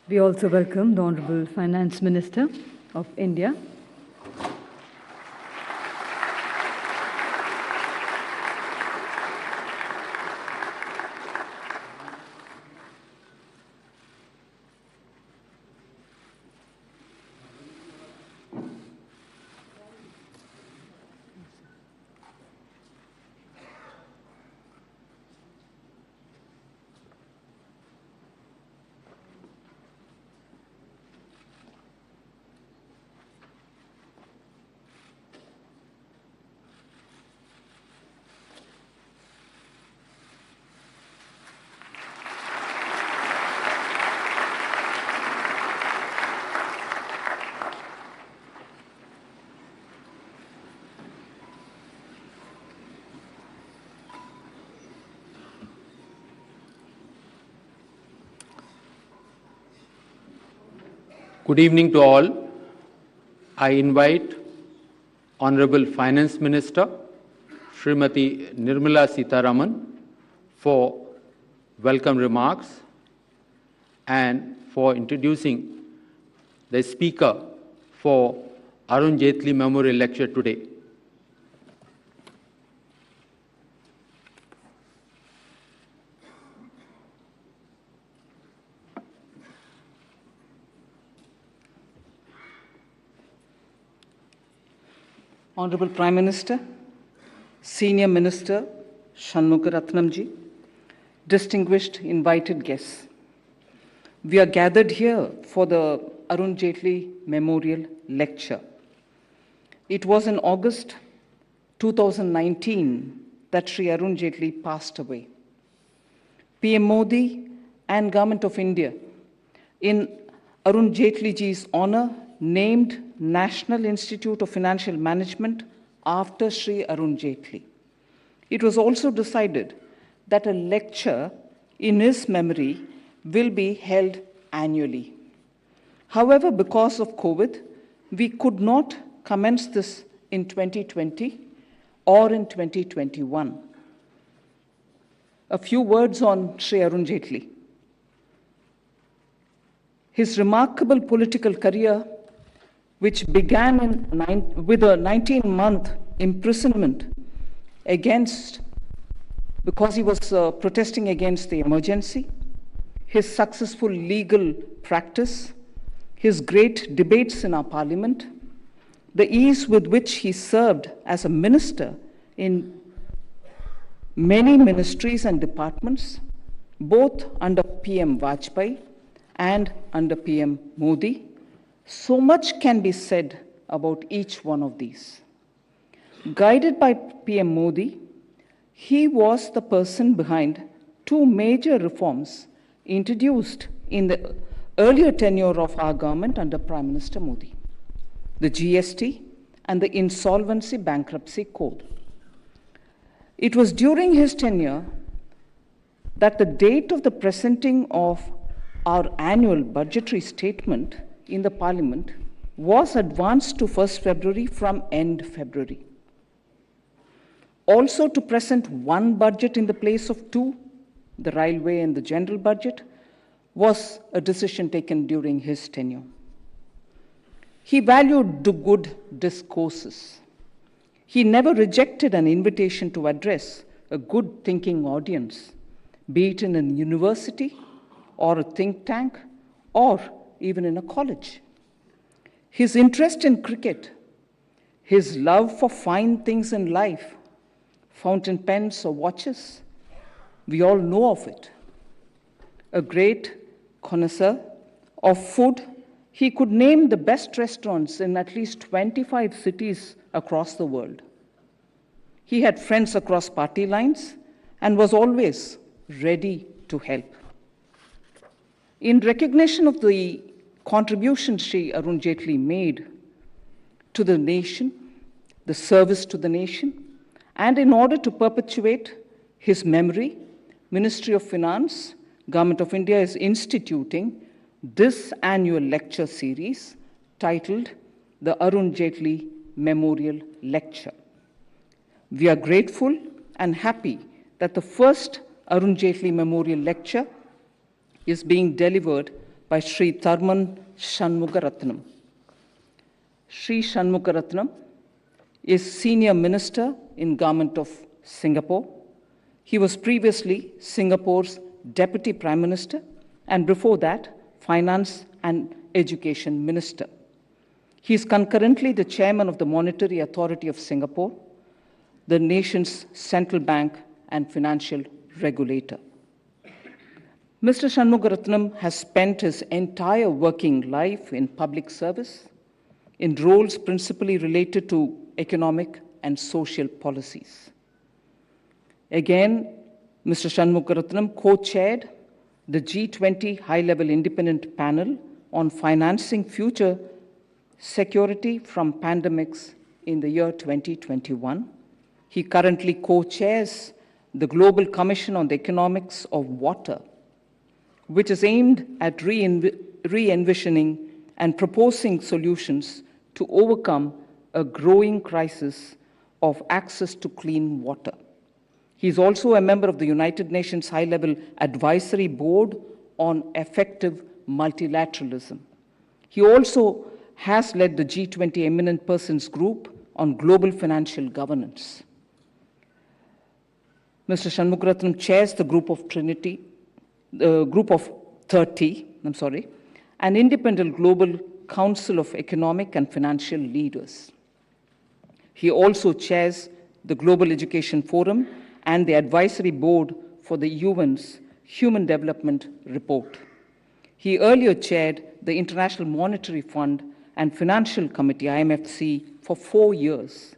We also welcome the Honorable Finance Minister of India. Good evening to all. I invite Honorable Finance Minister Srimati Nirmala Sitharaman for welcome remarks and for introducing the speaker for Arun Jaitley Memorial Lecture today. Honorable Prime Minister, Senior Minister Shanmugaratnamji, distinguished invited guests, we are gathered here for the Arun Jaitley Memorial Lecture. It was in August 2019 that Sri Arun Jaitley passed away. PM Modi and Government of India, in Arun Jaitley ji's honor, named National Institute of Financial Management after Sri Arun Jaitley. It was also decided that a lecture in his memory will be held annually. However, because of COVID, we could not commence this in 2020 or in 2021. A few words on Sri Arun Jaitley. His remarkable political career, which began with a 19-month imprisonment because he was protesting against the emergency, his successful legal practice, his great debates in our parliament, the ease with which he served as a minister in many ministries and departments, both under PM Vajpayee and under PM Modi. So much can be said about each one of these. Guided by PM Modi, he was the person behind two major reforms introduced in the earlier tenure of our government under Prime Minister Modi, the GST and the Insolvency Bankruptcy Code. It was during his tenure that the date of the presenting of our annual budgetary statement in the Parliament was advanced to 1st February from end February. Also, to present one budget in the place of two, the railway and the general budget, was a decision taken during his tenure. He valued the good discourses. He never rejected an invitation to address a good thinking audience, be it in a university or a think tank or even in a college. His interest in cricket, his love for fine things in life, fountain pens or watches, we all know of it. A great connoisseur of food, he could name the best restaurants in at least 25 cities across the world. He had friends across party lines and was always ready to help. In recognition of the contribution Sri Arun Jaitley made to the nation, the service to the nation, and in order to perpetuate his memory, Ministry of Finance, Government of India is instituting this annual lecture series titled the Arun Jaitley Memorial Lecture. We are grateful and happy that the first Arun Jaitley Memorial Lecture is being delivered by Sri Tharman Shanmugaratnam. Sri Shanmugaratnam is Senior Minister in Government of Singapore. He was previously Singapore's Deputy Prime Minister, and before that, Finance and Education Minister. He is concurrently the Chairman of the Monetary Authority of Singapore, the nation's central bank and financial regulator. Mr. Shanmugaratnam has spent his entire working life in public service, in roles principally related to economic and social policies. Again, Mr. Shanmugaratnam co-chaired the G20 High-Level Independent Panel on Financing Future Security from Pandemics in the year 2021. He currently co-chairs the Global Commission on the Economics of Water, which is aimed at re-envisioning and proposing solutions to overcome a growing crisis of access to clean water. He is also a member of the United Nations High-Level Advisory Board on Effective Multilateralism. He also has led the G20 Eminent Persons Group on Global Financial Governance. Mr. Shanmugaratnam chairs the Group of 30, an independent global council of economic and financial leaders. He also chairs the Global Education Forum and the advisory board for the UN's Human Development Report. He earlier chaired the International Monetary Fund and Financial Committee, IMFC, for 4 years.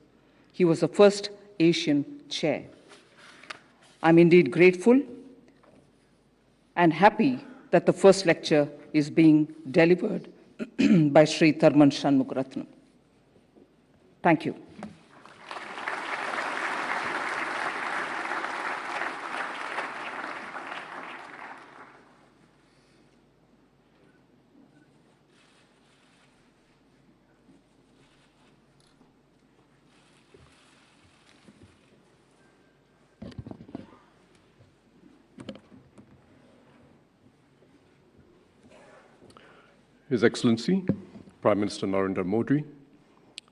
He was the first Asian chair. I'm indeed grateful and happy that the first lecture is being delivered by Sri Tharman Shanmugaratnam. Thank you. His Excellency, Prime Minister Narendra Modi,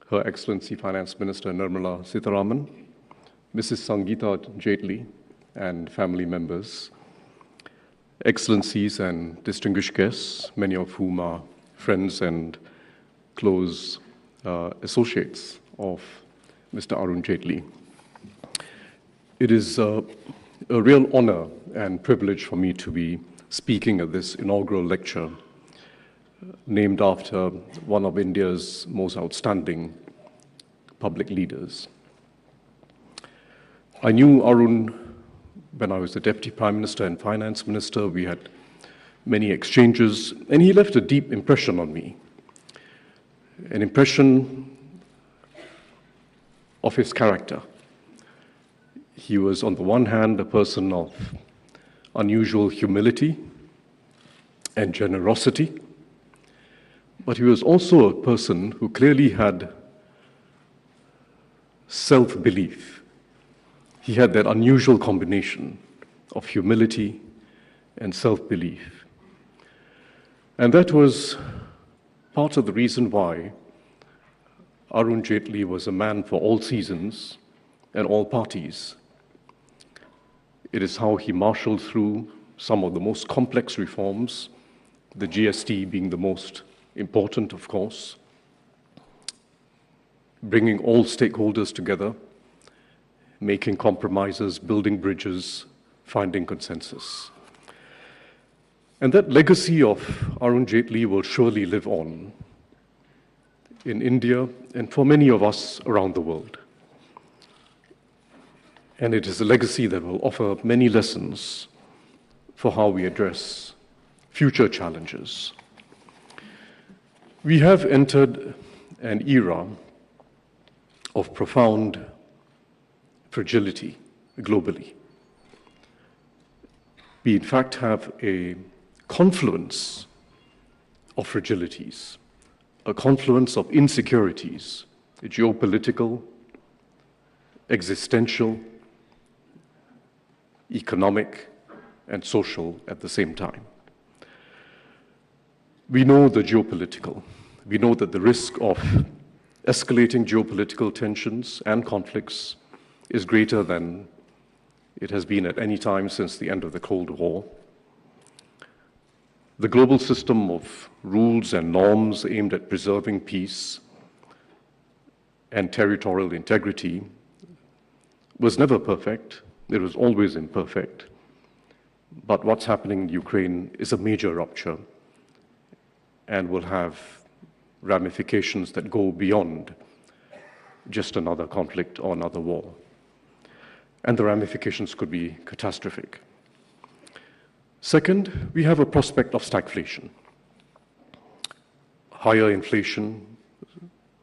Her Excellency Finance Minister Nirmala Sitharaman, Mrs. Sangeeta Jaitley, and family members, Excellencies and distinguished guests, many of whom are friends and close associates of Mr. Arun Jaitley. It is a real honor and privilege for me to be speaking at this inaugural lecture named after one of India's most outstanding public leaders. I knew Arun when I was the Deputy Prime Minister and Finance Minister. We had many exchanges, and he left a deep impression on me, an impression of his character. He was, on the one hand, a person of unusual humility and generosity, but he was also a person who clearly had self-belief. He had that unusual combination of humility and self-belief. And that was part of the reason why Arun Jaitley was a man for all seasons and all parties. It is how he marshaled through some of the most complex reforms, the GST being the most important, of course, bringing all stakeholders together, making compromises, building bridges, finding consensus. And that legacy of Arun Jaitley will surely live on in India and for many of us around the world. And it is a legacy that will offer many lessons for how we address future challenges. We have entered an era of profound fragility globally. We, in fact, have a confluence of fragilities, a confluence of insecurities, geopolitical, existential, economic, and social at the same time. We know the geopolitical. We know that the risk of escalating geopolitical tensions and conflicts is greater than it has been at any time since the end of the Cold War. The global system of rules and norms aimed at preserving peace and territorial integrity was never perfect. It was always imperfect. But what's happening in Ukraine is a major rupture and will have ramifications that go beyond just another conflict or another war. And the ramifications could be catastrophic. Second, we have a prospect of stagflation, higher inflation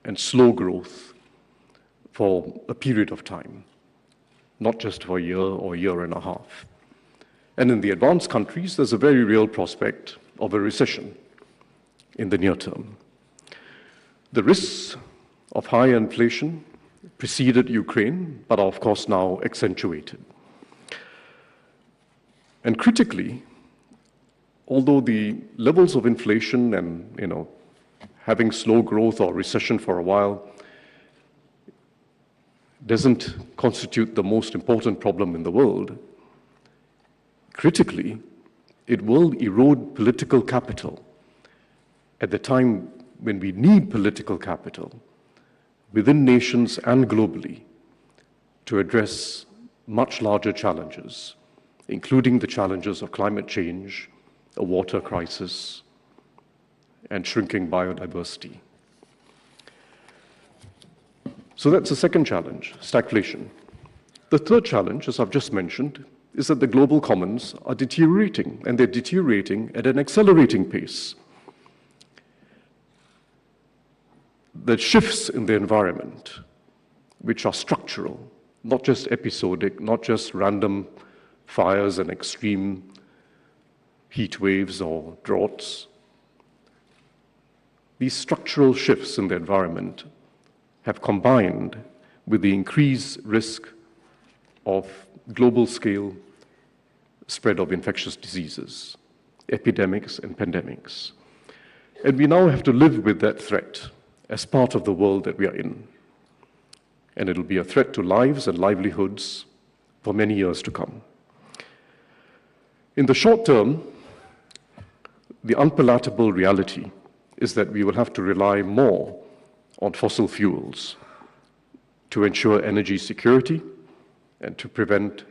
and slow growth for a period of time, not just for a year or a year and a half. And in the advanced countries, there's a very real prospect of a recession in the near term. The risks of high inflation preceded Ukraine, but are of course now accentuated. And critically, although the levels of inflation and having slow growth or recession for a while doesn't constitute the most important problem in the world, critically, it will erode political capital at the time when we need political capital within nations and globally to address much larger challenges, including the challenges of climate change, a water crisis, and shrinking biodiversity. So that's the second challenge, stagflation. The third challenge, as I've just mentioned, is that the global commons are deteriorating, and they're deteriorating at an accelerating pace. The shifts in the environment, which are structural, not just episodic, not just random fires and extreme heat waves or droughts. These structural shifts in the environment have combined with the increased risk of global-scale spread of infectious diseases, epidemics and pandemics. And we now have to live with that threat as part of the world that we are in. And it'll be a threat to lives and livelihoods for many years to come. In the short term, the unpalatable reality is that we will have to rely more on fossil fuels to ensure energy security and to prevent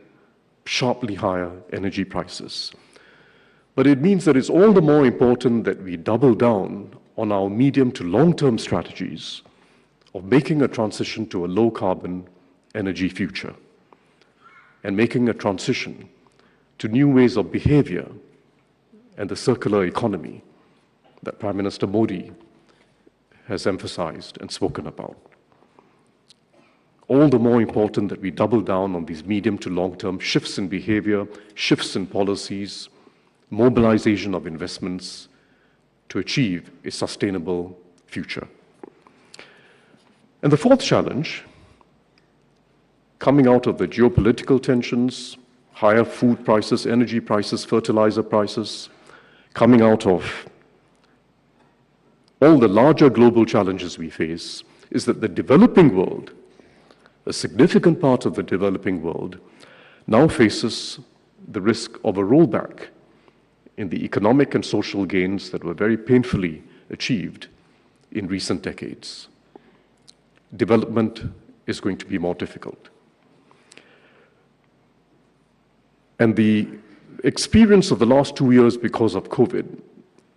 sharply higher energy prices. But it means that it's all the more important that we double down on our medium to long-term strategies of making a transition to a low-carbon energy future and making a transition to new ways of behavior and the circular economy that Prime Minister Modi has emphasized and spoken about. All the more important that we double down on these medium to long-term shifts in behavior, shifts in policies, mobilization of investments to achieve a sustainable future. And the fourth challenge, coming out of the geopolitical tensions, higher food prices, energy prices, fertilizer prices, coming out of all the larger global challenges we face, is that the developing world, a significant part of the developing world, now faces the risk of a rollback in the economic and social gains that were very painfully achieved in recent decades. Development is going to be more difficult. And the experience of the last 2 years because of COVID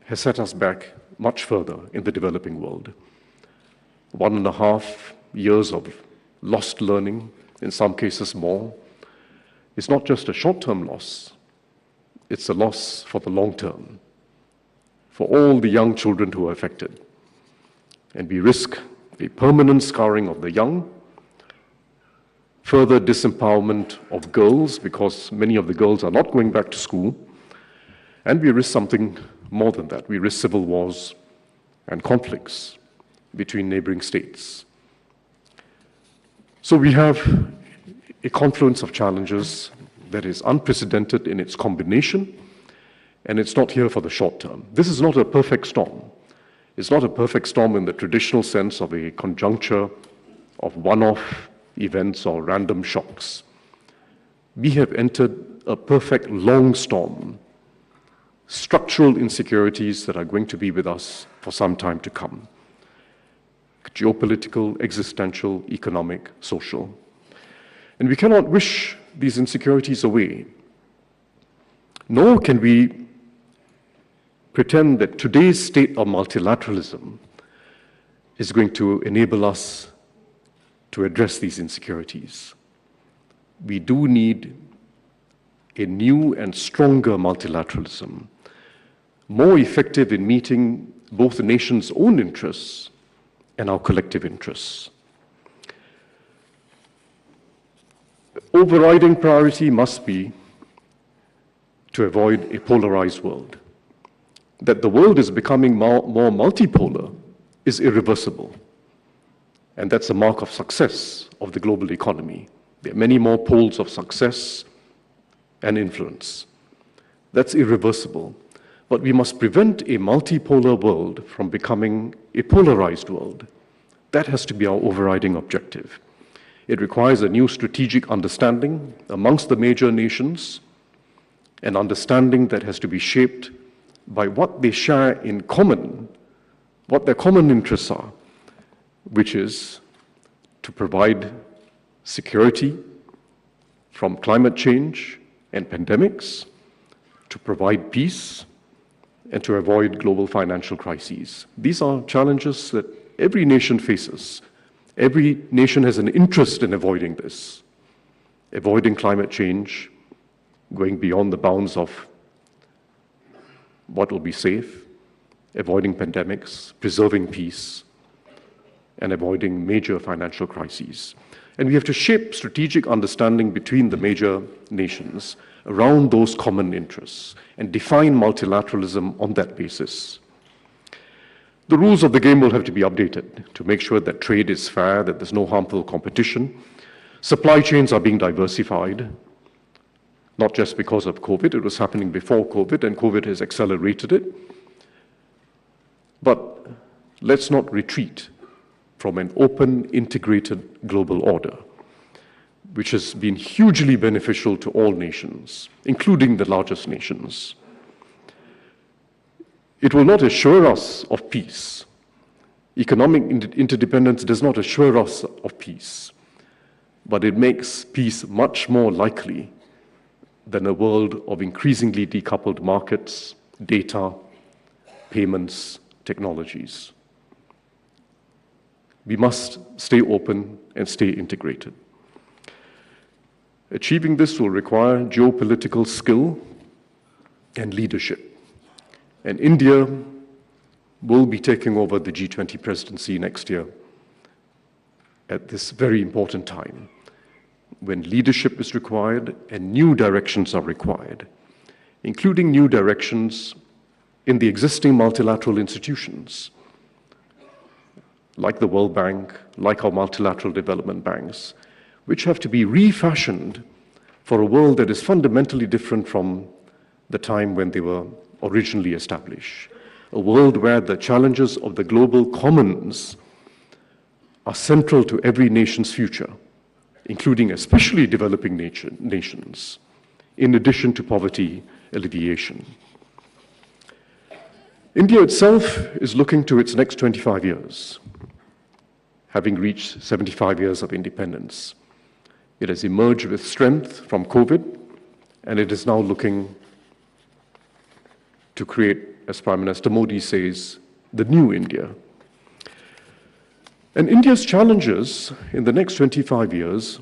has set us back much further in the developing world. 1.5 years of lost learning, in some cases more. It's not just a short-term loss, it's a loss for the long term, for all the young children who are affected. And we risk a permanent scarring of the young, further disempowerment of girls, because many of the girls are not going back to school, and we risk something more than that. We risk civil wars and conflicts between neighboring states. So we have a confluence of challenges that is unprecedented in its combination and it's not here for the short term. This is not a perfect storm. It's not a perfect storm in the traditional sense of a conjuncture of one-off events or random shocks. We have entered a perfect long storm, structural insecurities that are going to be with us for some time to come. Geopolitical, existential, economic, social. And we cannot wish these insecurities away. Nor can we pretend that today's state of multilateralism is going to enable us to address these insecurities. We do need a new and stronger multilateralism, more effective in meeting both the nation's own interests and our collective interests. Overriding priority must be to avoid a polarized world. That the world is becoming more multipolar is irreversible. And that's a mark of success of the global economy. There are many more poles of success and influence. That's irreversible. But we must prevent a multipolar world from becoming a polarized world. That has to be our overriding objective. It requires a new strategic understanding amongst the major nations, an understanding that has to be shaped by what they share in common, what their common interests are, which is to provide security from climate change and pandemics, to provide peace, and to avoid global financial crises. These are challenges that every nation faces. Every nation has an interest in avoiding this, avoiding climate change, going beyond the bounds of what will be safe, avoiding pandemics, preserving peace, and avoiding major financial crises. And we have to shape strategic understanding between the major nations around those common interests and define multilateralism on that basis. The rules of the game will have to be updated to make sure that trade is fair, that there's no harmful competition. Supply chains are being diversified, not just because of COVID. It was happening before COVID, and COVID has accelerated it. But let's not retreat from an open, integrated global order, which has been hugely beneficial to all nations, including the largest nations. It will not assure us of peace. Economic interdependence does not assure us of peace, but it makes peace much more likely than a world of increasingly decoupled markets, data, payments, technologies. We must stay open and stay integrated. Achieving this will require geopolitical skill and leadership. And India will be taking over the G20 presidency next year at this very important time, when leadership is required and new directions are required, including new directions in the existing multilateral institutions, like the World Bank, like our multilateral development banks, which have to be refashioned for a world that is fundamentally different from the time when they were originally established. A world where the challenges of the global commons are central to every nation's future, including especially developing nations, in addition to poverty alleviation. India itself is looking to its next 25 years, having reached 75 years of independence. It has emerged with strength from COVID, and it is now looking to create, as Prime Minister Modi says, the new India. And India's challenges in the next 25 years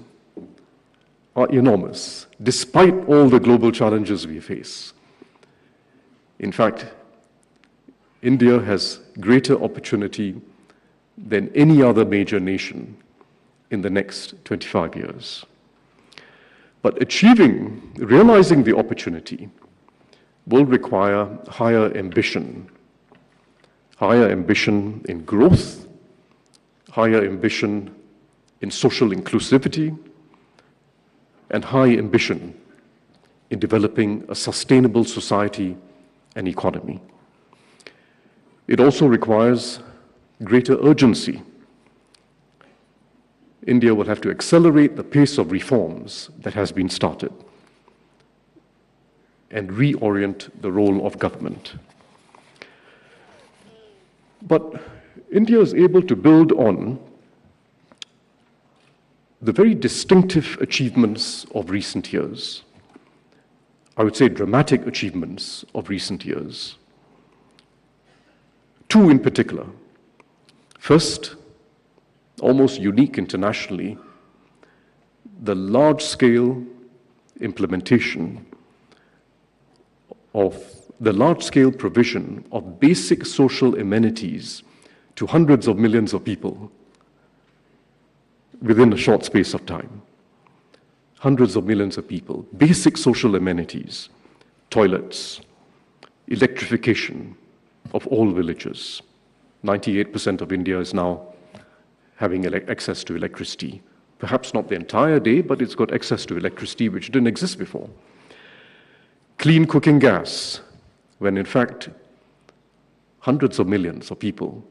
are enormous, despite all the global challenges we face. In fact, India has greater opportunity than any other major nation in the next 25 years. But realizing the opportunity will require higher ambition in growth, higher ambition in social inclusivity, and high ambition in developing a sustainable society and economy. It also requires greater urgency. India will have to accelerate the pace of reforms that has been started and reorient the role of government. But India is able to build on the very distinctive achievements of recent years. I would say dramatic achievements of recent years. Two in particular. First, almost unique internationally, the large-scale implementation of the large-scale provision of basic social amenities to hundreds of millions of people within a short space of time. Hundreds of millions of people. Basic social amenities, toilets, electrification of all villages. 98% of India is now having access to electricity. Perhaps not the entire day, but it's got access to electricity which didn't exist before. Clean cooking gas, when in fact hundreds of millions of people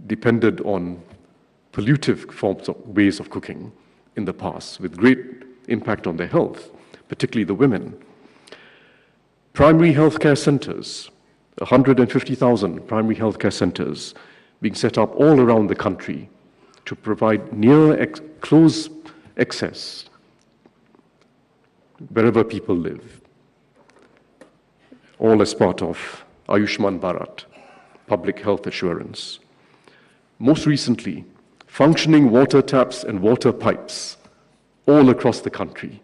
depended on pollutive forms of ways of cooking in the past, with great impact on their health, particularly the women. Primary healthcare centers, 150,000 primary healthcare centers being set up all around the country to provide close access wherever people live. All as part of Ayushman Bharat, public health assurance. Most recently, functioning water taps and water pipes all across the country.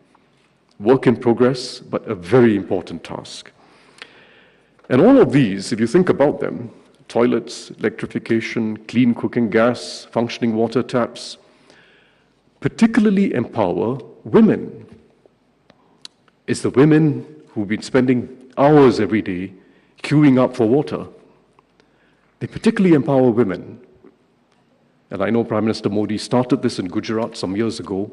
Work in progress, but a very important task. And all of these, if you think about them, toilets, electrification, clean cooking gas, functioning water taps, particularly empower women. It's the women who've been spending hours every day queuing up for water. They particularly empower women. And I know Prime Minister Modi started this in Gujarat some years ago,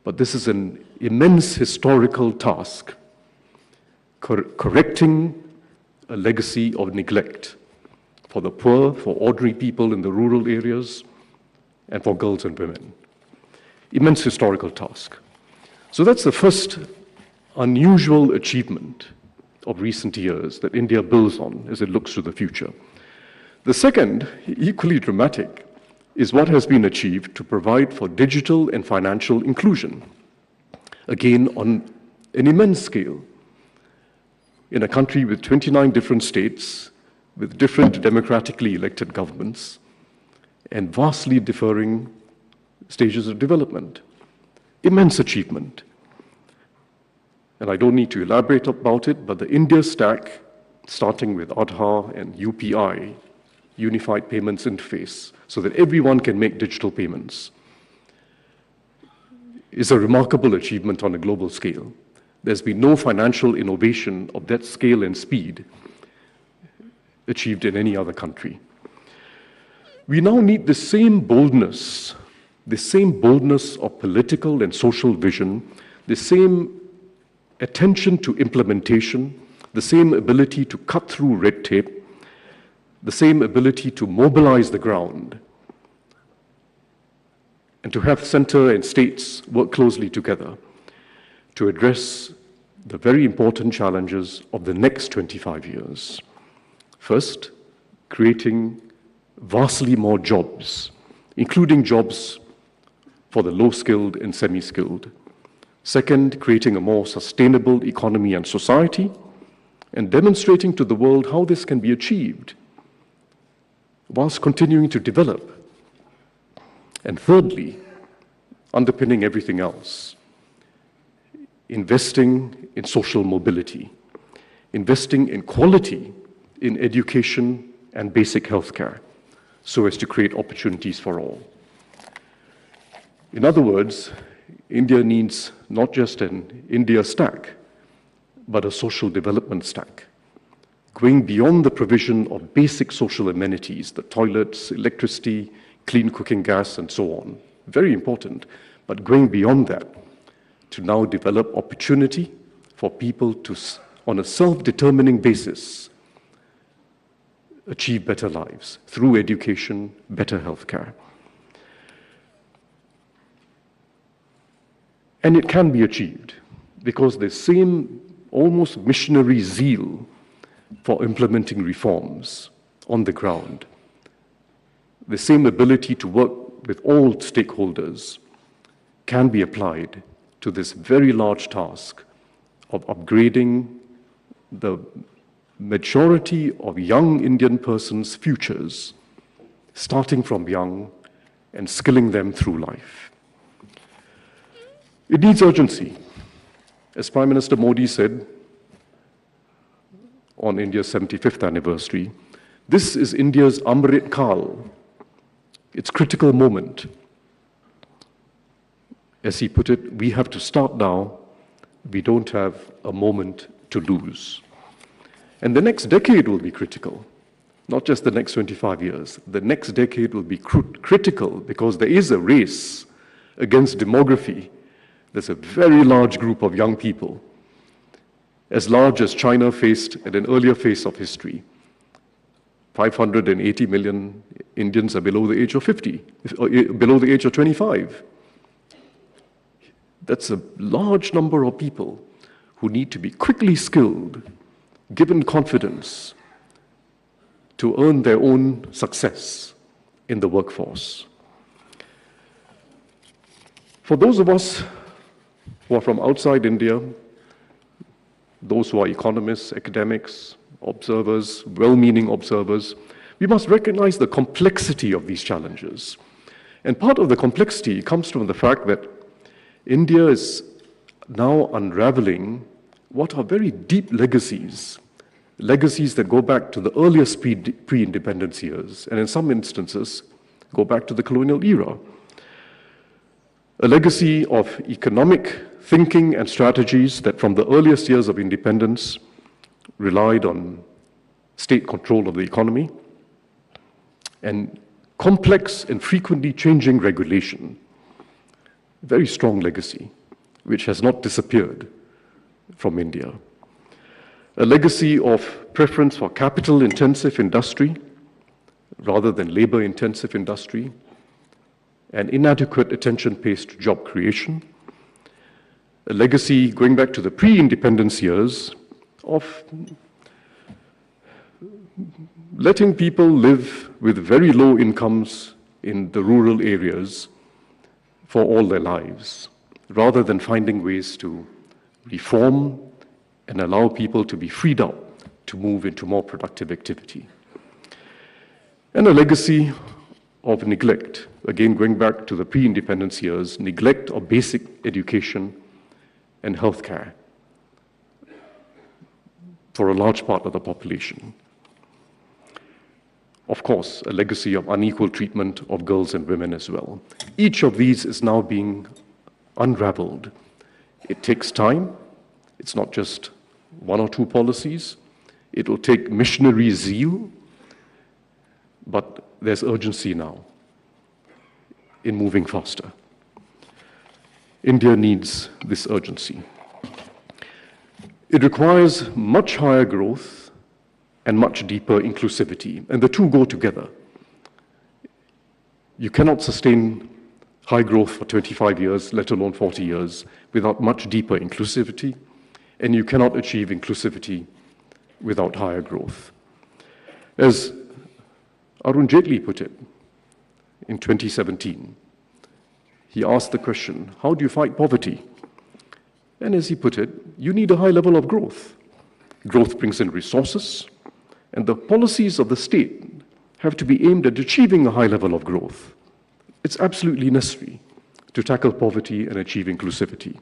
but this is an immense historical task, correcting a legacy of neglect for the poor, for ordinary people in the rural areas, and for girls and women. Immense historical task. So that's the first unusual achievement of recent years that India builds on as it looks to the future. The second, equally dramatic, is what has been achieved to provide for digital and financial inclusion, again on an immense scale. In a country with 29 different states, with different democratically elected governments, and vastly differing stages of development. Immense achievement. And I don't need to elaborate about it, but the India stack, starting with Aadhaar and UPI, Unified Payments Interface, so that everyone can make digital payments, is a remarkable achievement on a global scale. There's been no financial innovation of that scale and speed achieved in any other country. We now need the same boldness of political and social vision, the same attention to implementation, the same ability to cut through red tape, the same ability to mobilize the ground, and to have center and states work closely together to address the very important challenges of the next 25 years. First, creating vastly more jobs, including jobs for the low-skilled and semi-skilled. Second, creating a more sustainable economy and society, and demonstrating to the world how this can be achieved whilst continuing to develop. And thirdly, underpinning everything else, investing in social mobility, investing in quality in education and basic healthcare, so as to create opportunities for all. In other words, India needs not just an India stack, but a social development stack, going beyond the provision of basic social amenities, the toilets, electricity, clean cooking gas, and so on. Very important, but going beyond that to now develop opportunity for people to, on a self-determining basis, achieve better lives through education, better healthcare. And it can be achieved because the same almost missionary zeal for implementing reforms on the ground, the same ability to work with all stakeholders can be applied to this very large task of upgrading the majority of young Indian persons' futures, starting from young and skilling them through life. It needs urgency. As Prime Minister Modi said on India's 75th anniversary, this is India's Amrit Kal, its critical moment. As he put it, we have to start now. We don't have a moment to lose. And the next decade will be critical, not just the next 25 years. The next decade will be critical because there is a race against demography. There's a very large group of young people, as large as China faced at an earlier phase of history. 580 million Indians are below the age of 50, below the age of 25. That's a large number of people who need to be quickly skilled, given confidence to earn their own success in the workforce. For those of us who are from outside India, those who are economists, academics, observers, well-meaning observers, we must recognize the complexity of these challenges. And part of the complexity comes from the fact that India is now unraveling what are very deep legacies that go back to the earliest pre-independence years, and in some instances, go back to the colonial era. A legacy of economic thinking and strategies that from the earliest years of independence relied on state control of the economy and complex and frequently changing regulation. Very strong legacy, which has not disappeared from India. A legacy of preference for capital-intensive industry rather than labor-intensive industry, and inadequate attention pays to job creation. A legacy going back to the pre-independence years of letting people live with very low incomes in the rural areas for all their lives, rather than finding ways to reform and allow people to be freed up to move into more productive activity. And a legacy of neglect, again going back to the pre-independence years, neglect of basic education and healthcare for a large part of the population. Of course, a legacy of unequal treatment of girls and women as well. Each of these is now being unraveled. It takes time. It's not just one or two policies. It will take missionary zeal, but there's urgency now in moving faster. India needs this urgency. It requires much higher growth and much deeper inclusivity, and the two go together. You cannot sustain high growth for 25 years, let alone 40 years, without much deeper inclusivity, and you cannot achieve inclusivity without higher growth. As Arun Jaitley put it in 2017, he asked the question, how do you fight poverty? And as he put it, you need a high level of growth. Growth brings in resources, and the policies of the state have to be aimed at achieving a high level of growth. It's absolutely necessary to tackle poverty and achieve inclusivity.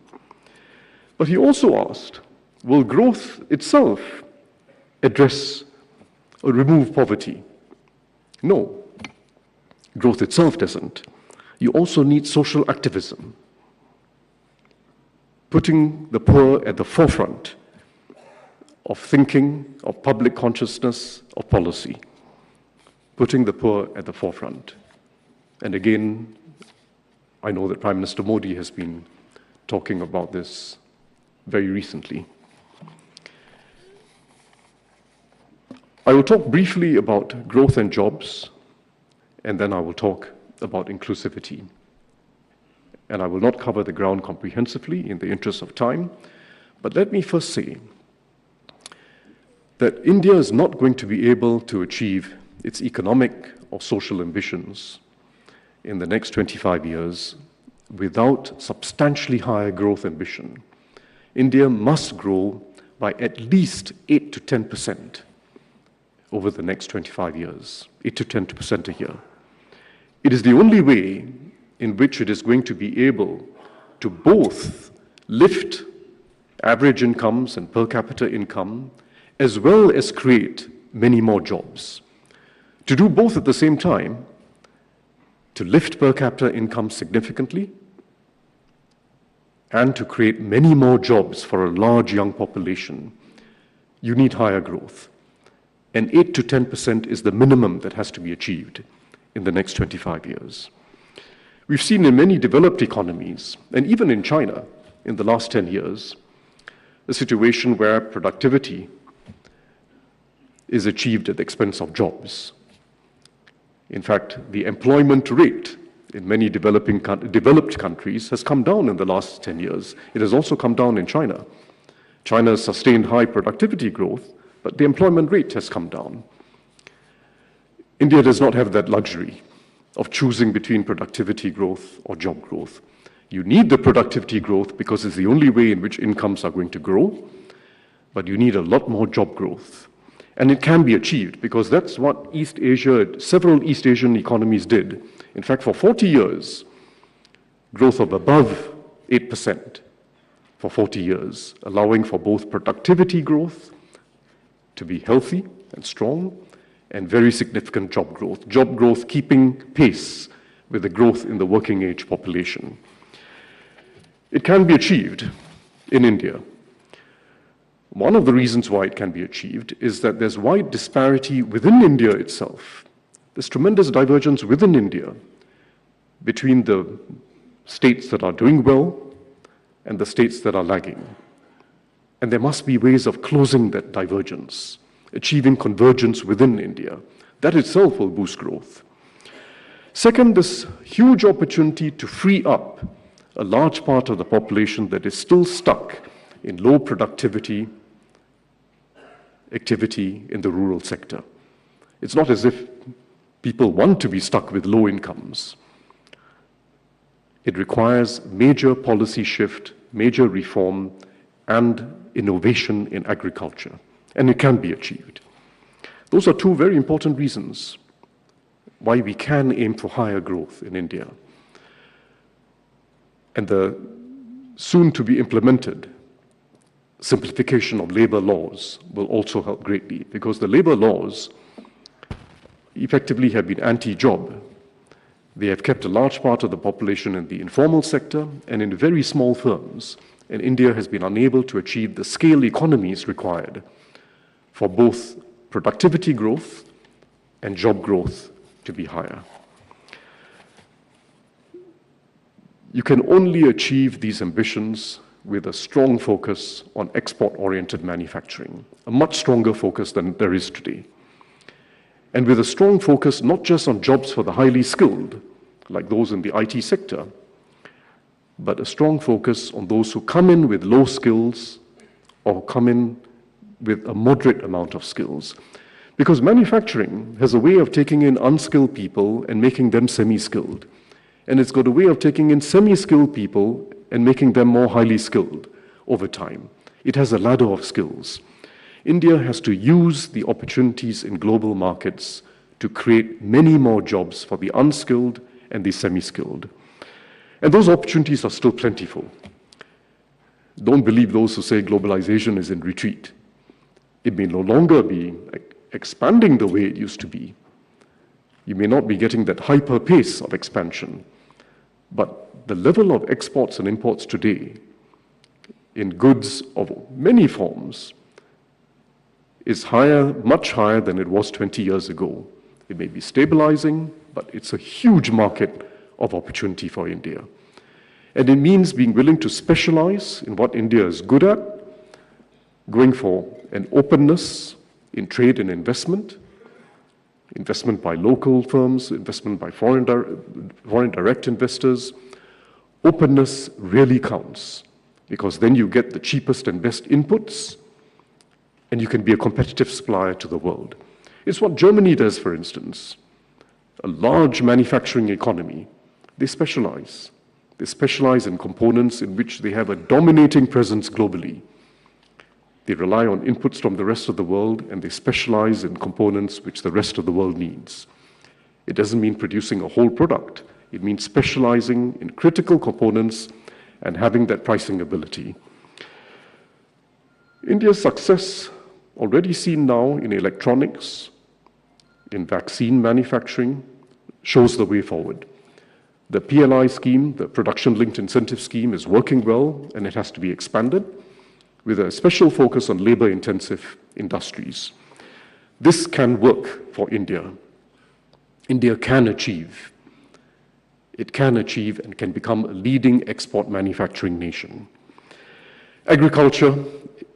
But he also asked, will growth itself address or remove poverty? No, growth itself doesn't. You also need social activism, putting the poor at the forefront of thinking, of public consciousness, of policy, putting the poor at the forefront. And again, I know that Prime Minister Modi has been talking about this very recently. I will talk briefly about growth and jobs, and then I will talk about inclusivity. And I will not cover the ground comprehensively in the interest of time, but let me first say that India is not going to be able to achieve its economic or social ambitions in the next 25 years without substantially higher growth ambition. India must grow by at least 8 to 10% over the next 25 years, 8 to 10% a year. It is the only way in which it is going to be able to both lift average incomes and per capita income, as well as create many more jobs. To do both at the same time, to lift per capita income significantly, and to create many more jobs for a large young population, you need higher growth. And 8 to 10% is the minimum that has to be achieved in the next 25 years. We've seen in many developed economies, and even in China in the last 10 years, a situation where productivity is achieved at the expense of jobs. In fact, the employment rate in many developed countries has come down in the last 10 years. It has also come down in China. China has sustained high productivity growth, but the employment rate has come down. India does not have that luxury of choosing between productivity growth or job growth. You need the productivity growth because it's the only way in which incomes are going to grow, but you need a lot more job growth. And it can be achieved because that's what several East Asian economies did. In fact, for 40 years, growth of above 8% for 40 years, allowing for both productivity growth to be healthy and strong, and very significant job growth keeping pace with the growth in the working age population. It can be achieved in India. One of the reasons why it can be achieved is that there's wide disparity within India itself. There's tremendous divergence within India between the states that are doing well and the states that are lagging. And there must be ways of closing that divergence, achieving convergence within India. That itself will boost growth. Second, this huge opportunity to free up a large part of the population that is still stuck in low productivity activity in the rural sector. It's not as if people want to be stuck with low incomes. It requires major policy shift, major reform, and innovation in agriculture. And it can be achieved. Those are two very important reasons why we can aim for higher growth in India. And the soon-to-be implemented simplification of labor laws will also help greatly, because the labor laws effectively have been anti-job. They have kept a large part of the population in the informal sector and in very small firms, and India has been unable to achieve the scale economies required for both productivity growth and job growth to be higher. You can only achieve these ambitions with a strong focus on export-oriented manufacturing, a much stronger focus than there is today. And with a strong focus not just on jobs for the highly skilled, like those in the IT sector, but a strong focus on those who come in with low skills or come in with a moderate amount of skills. Because manufacturing has a way of taking in unskilled people and making them semi-skilled. And it's got a way of taking in semi-skilled people and making them more highly skilled over time. It has a ladder of skills. India has to use the opportunities in global markets to create many more jobs for the unskilled and the semi-skilled. And those opportunities are still plentiful. Don't believe those who say globalization is in retreat. It may no longer be expanding the way it used to be. You may not be getting that hyper pace of expansion, but the level of exports and imports today in goods of many forms is higher, much higher than it was 20 years ago. It may be stabilizing, but it's a huge market of opportunity for India. And it means being willing to specialize in what India is good at, going for an openness in trade and investment, investment by local firms, investment by foreign direct investors. Openness really counts, because then you get the cheapest and best inputs, and you can be a competitive supplier to the world. It's what Germany does, for instance. A large manufacturing economy. They specialize. They specialize in components in which they have a dominating presence globally. They rely on inputs from the rest of the world, and they specialize in components which the rest of the world needs. It doesn't mean producing a whole product. It means specializing in critical components and having that pricing ability. India's success, already seen now in electronics, in vaccine manufacturing, shows the way forward. The PLI scheme, the Production-Linked Incentive Scheme, is working well, and it has to be expanded with a special focus on labor-intensive industries. This can work for India. India can achieve. It can achieve and can become a leading export manufacturing nation. Agriculture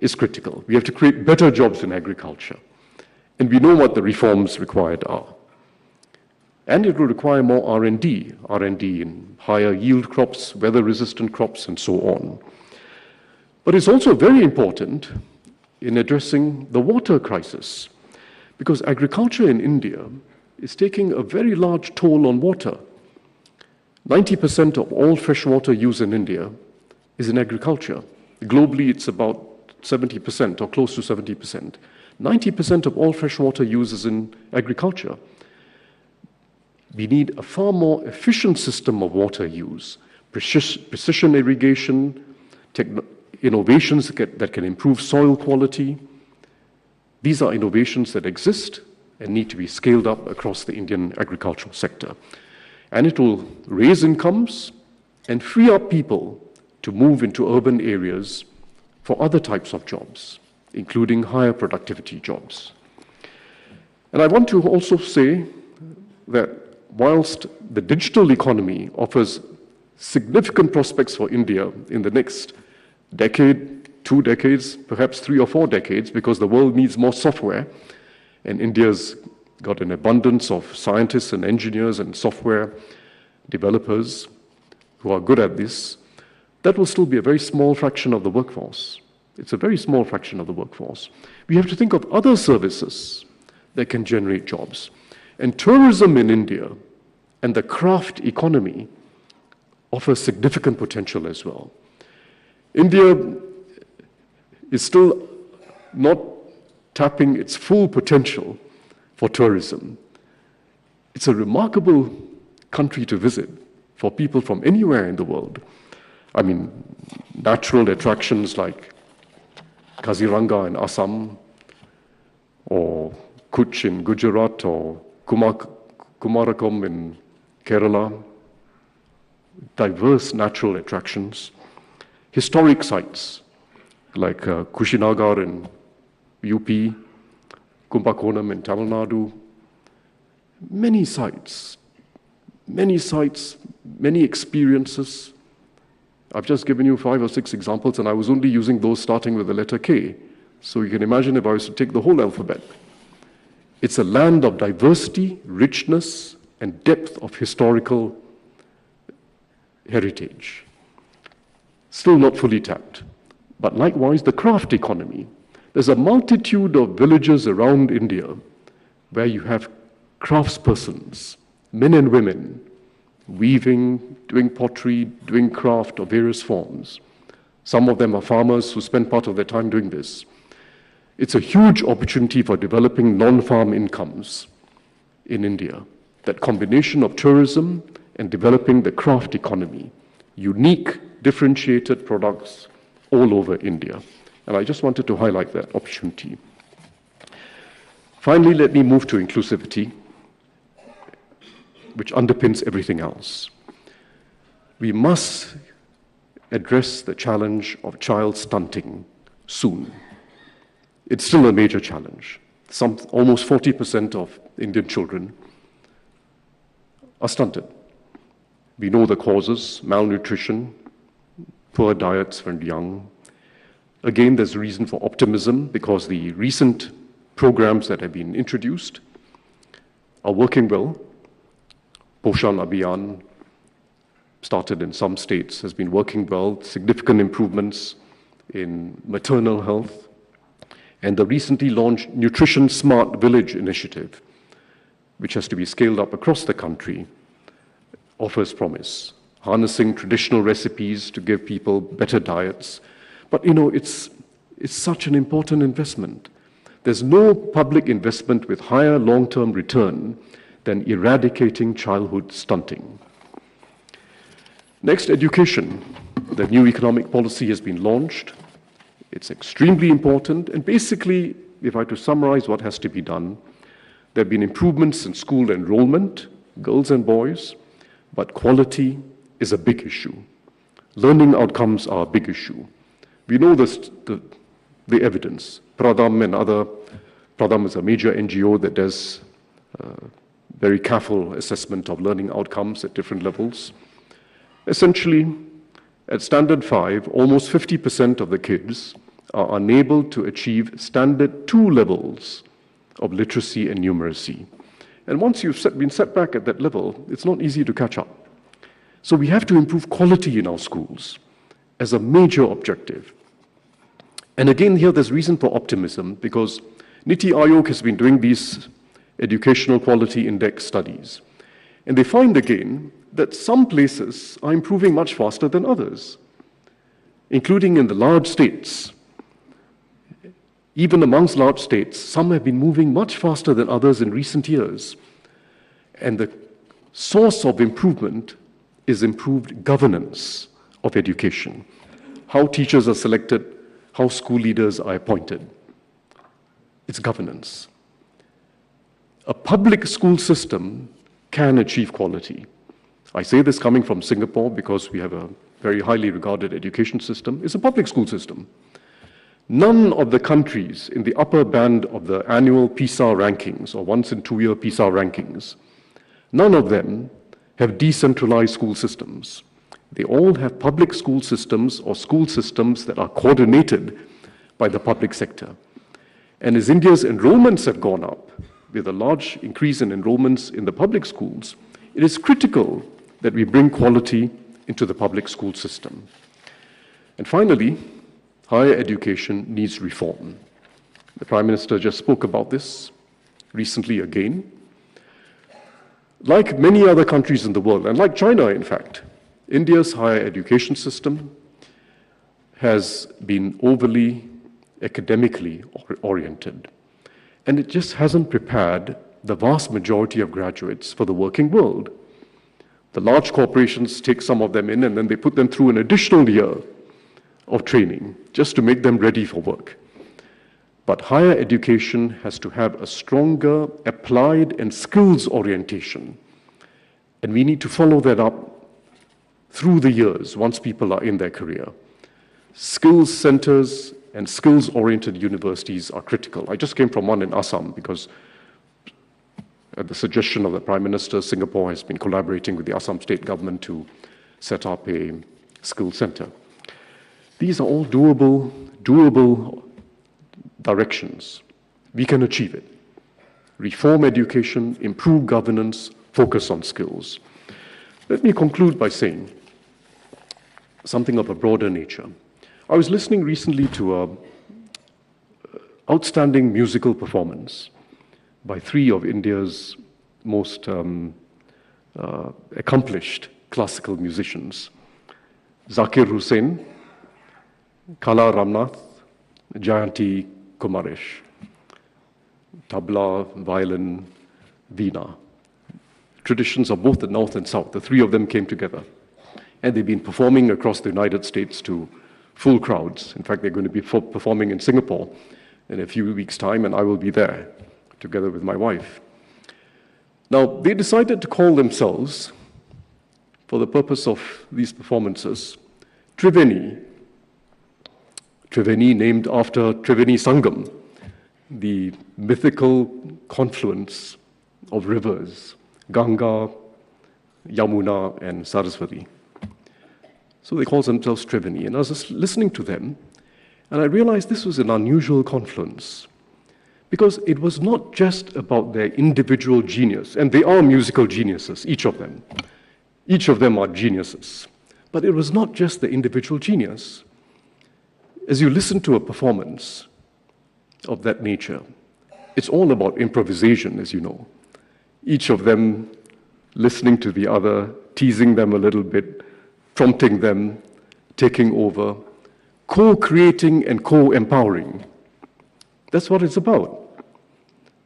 is critical. We have to create better jobs in agriculture. And we know what the reforms required are. And it will require more R&D in higher yield crops, weather-resistant crops, and so on. But it's also very important in addressing the water crisis, because agriculture in India is taking a very large toll on water. 90% of all freshwater use in India is in agriculture. Globally, it's about 70% or close to 70%. 90% of all freshwater use is in agriculture. We need a far more efficient system of water use, precision irrigation, innovations that can improve soil quality. These are innovations that exist and need to be scaled up across the Indian agricultural sector. And it will raise incomes and free up people to move into urban areas for other types of jobs, including higher productivity jobs. And I want to also say that whilst the digital economy offers significant prospects for India in the next decade, 2 decades, perhaps 3 or 4 decades, because the world needs more software, and India's got an abundance of scientists and engineers and software developers who are good at this, that will still be a very small fraction of the workforce. It's a very small fraction of the workforce. We have to think of other services that can generate jobs. And tourism in India and the craft economy offer significant potential as well. India is still not tapping its full potential for tourism. It's a remarkable country to visit for people from anywhere in the world. I mean, natural attractions like Kaziranga in Assam, or Kutch in Gujarat, or Kumarakom in Kerala, diverse natural attractions, historic sites like Kushinagar in UP, Kumbakonam in Tamil Nadu, many sites, many experiences. I've just given you 5 or 6 examples, and I was only using those starting with the letter K. So you can imagine if I was to take the whole alphabet. It's a land of diversity, richness, and depth of historical heritage. Still not fully tapped. But likewise, the craft economy. There's a multitude of villages around India where you have craftspersons, men and women, weaving, doing pottery, doing craft of various forms. Some of them are farmers who spend part of their time doing this. It's a huge opportunity for developing non-farm incomes in India. That combination of tourism and developing the craft economy, unique, differentiated products all over India. And I just wanted to highlight that opportunity. Finally, let me move to inclusivity, which underpins everything else. We must address the challenge of child stunting soon. It's still a major challenge. Almost 40% of Indian children are stunted. We know the causes: malnutrition, poor diets when young. Again, there's reason for optimism because the recent programs that have been introduced are working well. Poshan Abhiyan, started in some states, has been working well. Significant improvements in maternal health. And the recently launched Nutrition Smart Village initiative, which has to be scaled up across the country, offers promise, harnessing traditional recipes to give people better diets. But it's such an important investment. There's no public investment with higher long-term return than eradicating childhood stunting. Next, education. The new economic policy has been launched. It's extremely important, and basically, if I had to summarize what has to be done, there have been improvements in school enrollment, girls and boys, but quality is a big issue. Learning outcomes are a big issue. We know this, the evidence. Pradham is a major NGO that does very careful assessment of learning outcomes at different levels. Essentially, at Standard 5, almost 50% of the kids are unable to achieve Standard 2 levels of literacy and numeracy. And once you've been set back at that level, it's not easy to catch up. So we have to improve quality in our schools as a major objective. And again, here there's reason for optimism because Niti Aayog has been doing these educational quality index studies. And they find again that some places are improving much faster than others, including in the large states. Even amongst large states, some have been moving much faster than others in recent years. And the source of improvement is improved governance of education. How teachers are selected, how school leaders are appointed. It's governance. A public school system can achieve quality. I say this coming from Singapore because we have a very highly regarded education system. It's a public school system. None of the countries in the upper band of the annual PISA rankings, or once in 2 year PISA rankings, none of them have decentralized school systems. They all have public school systems or school systems that are coordinated by the public sector. And as India's enrollments have gone up, with a large increase in enrollments in the public schools, it is critical that we bring quality into the public school system. And finally, higher education needs reform. The Prime Minister just spoke about this recently again. Like many other countries in the world, and like China, in fact, India's higher education system has been overly academically oriented. And it just hasn't prepared the vast majority of graduates for the working world. The large corporations take some of them in and then they put them through an additional year of training just to make them ready for work. But higher education has to have a stronger applied and skills orientation. And we need to follow that up through the years once people are in their career. Skills centers and skills-oriented universities are critical. I just came from one in Assam because at the suggestion of the Prime Minister, Singapore has been collaborating with the Assam state government to set up a skills center. These are all doable directions. We can achieve it. Reform education, improve governance, focus on skills. Let me conclude by saying something of a broader nature. I was listening recently to an outstanding musical performance by 3 of India's most accomplished classical musicians, Zakir Hussain, Kala Ramnath, Jayanti Kumaresh, tabla, violin, veena. Traditions of both the North and South. The 3 of them came together. And they've been performing across the United States to full crowds. In fact, they're going to be performing in Singapore in a few weeks' time, and I will be there together with my wife. Now, they decided to call themselves, for the purpose of these performances, Triveni. Triveni named after Triveni Sangam, the mythical confluence of rivers, Ganga, Yamuna, and Saraswati. So they call themselves Triveni. And I was just listening to them, and I realized this was an unusual confluence Because it was not just about their individual genius, and they are musical geniuses, each of them. Each of them are geniuses. But it was not just the individual genius. As you listen to a performance of that nature, it's all about improvisation, as you know. Each of them listening to the other, teasing them a little bit, prompting them, taking over, co-creating and co-empowering. That's what it's about.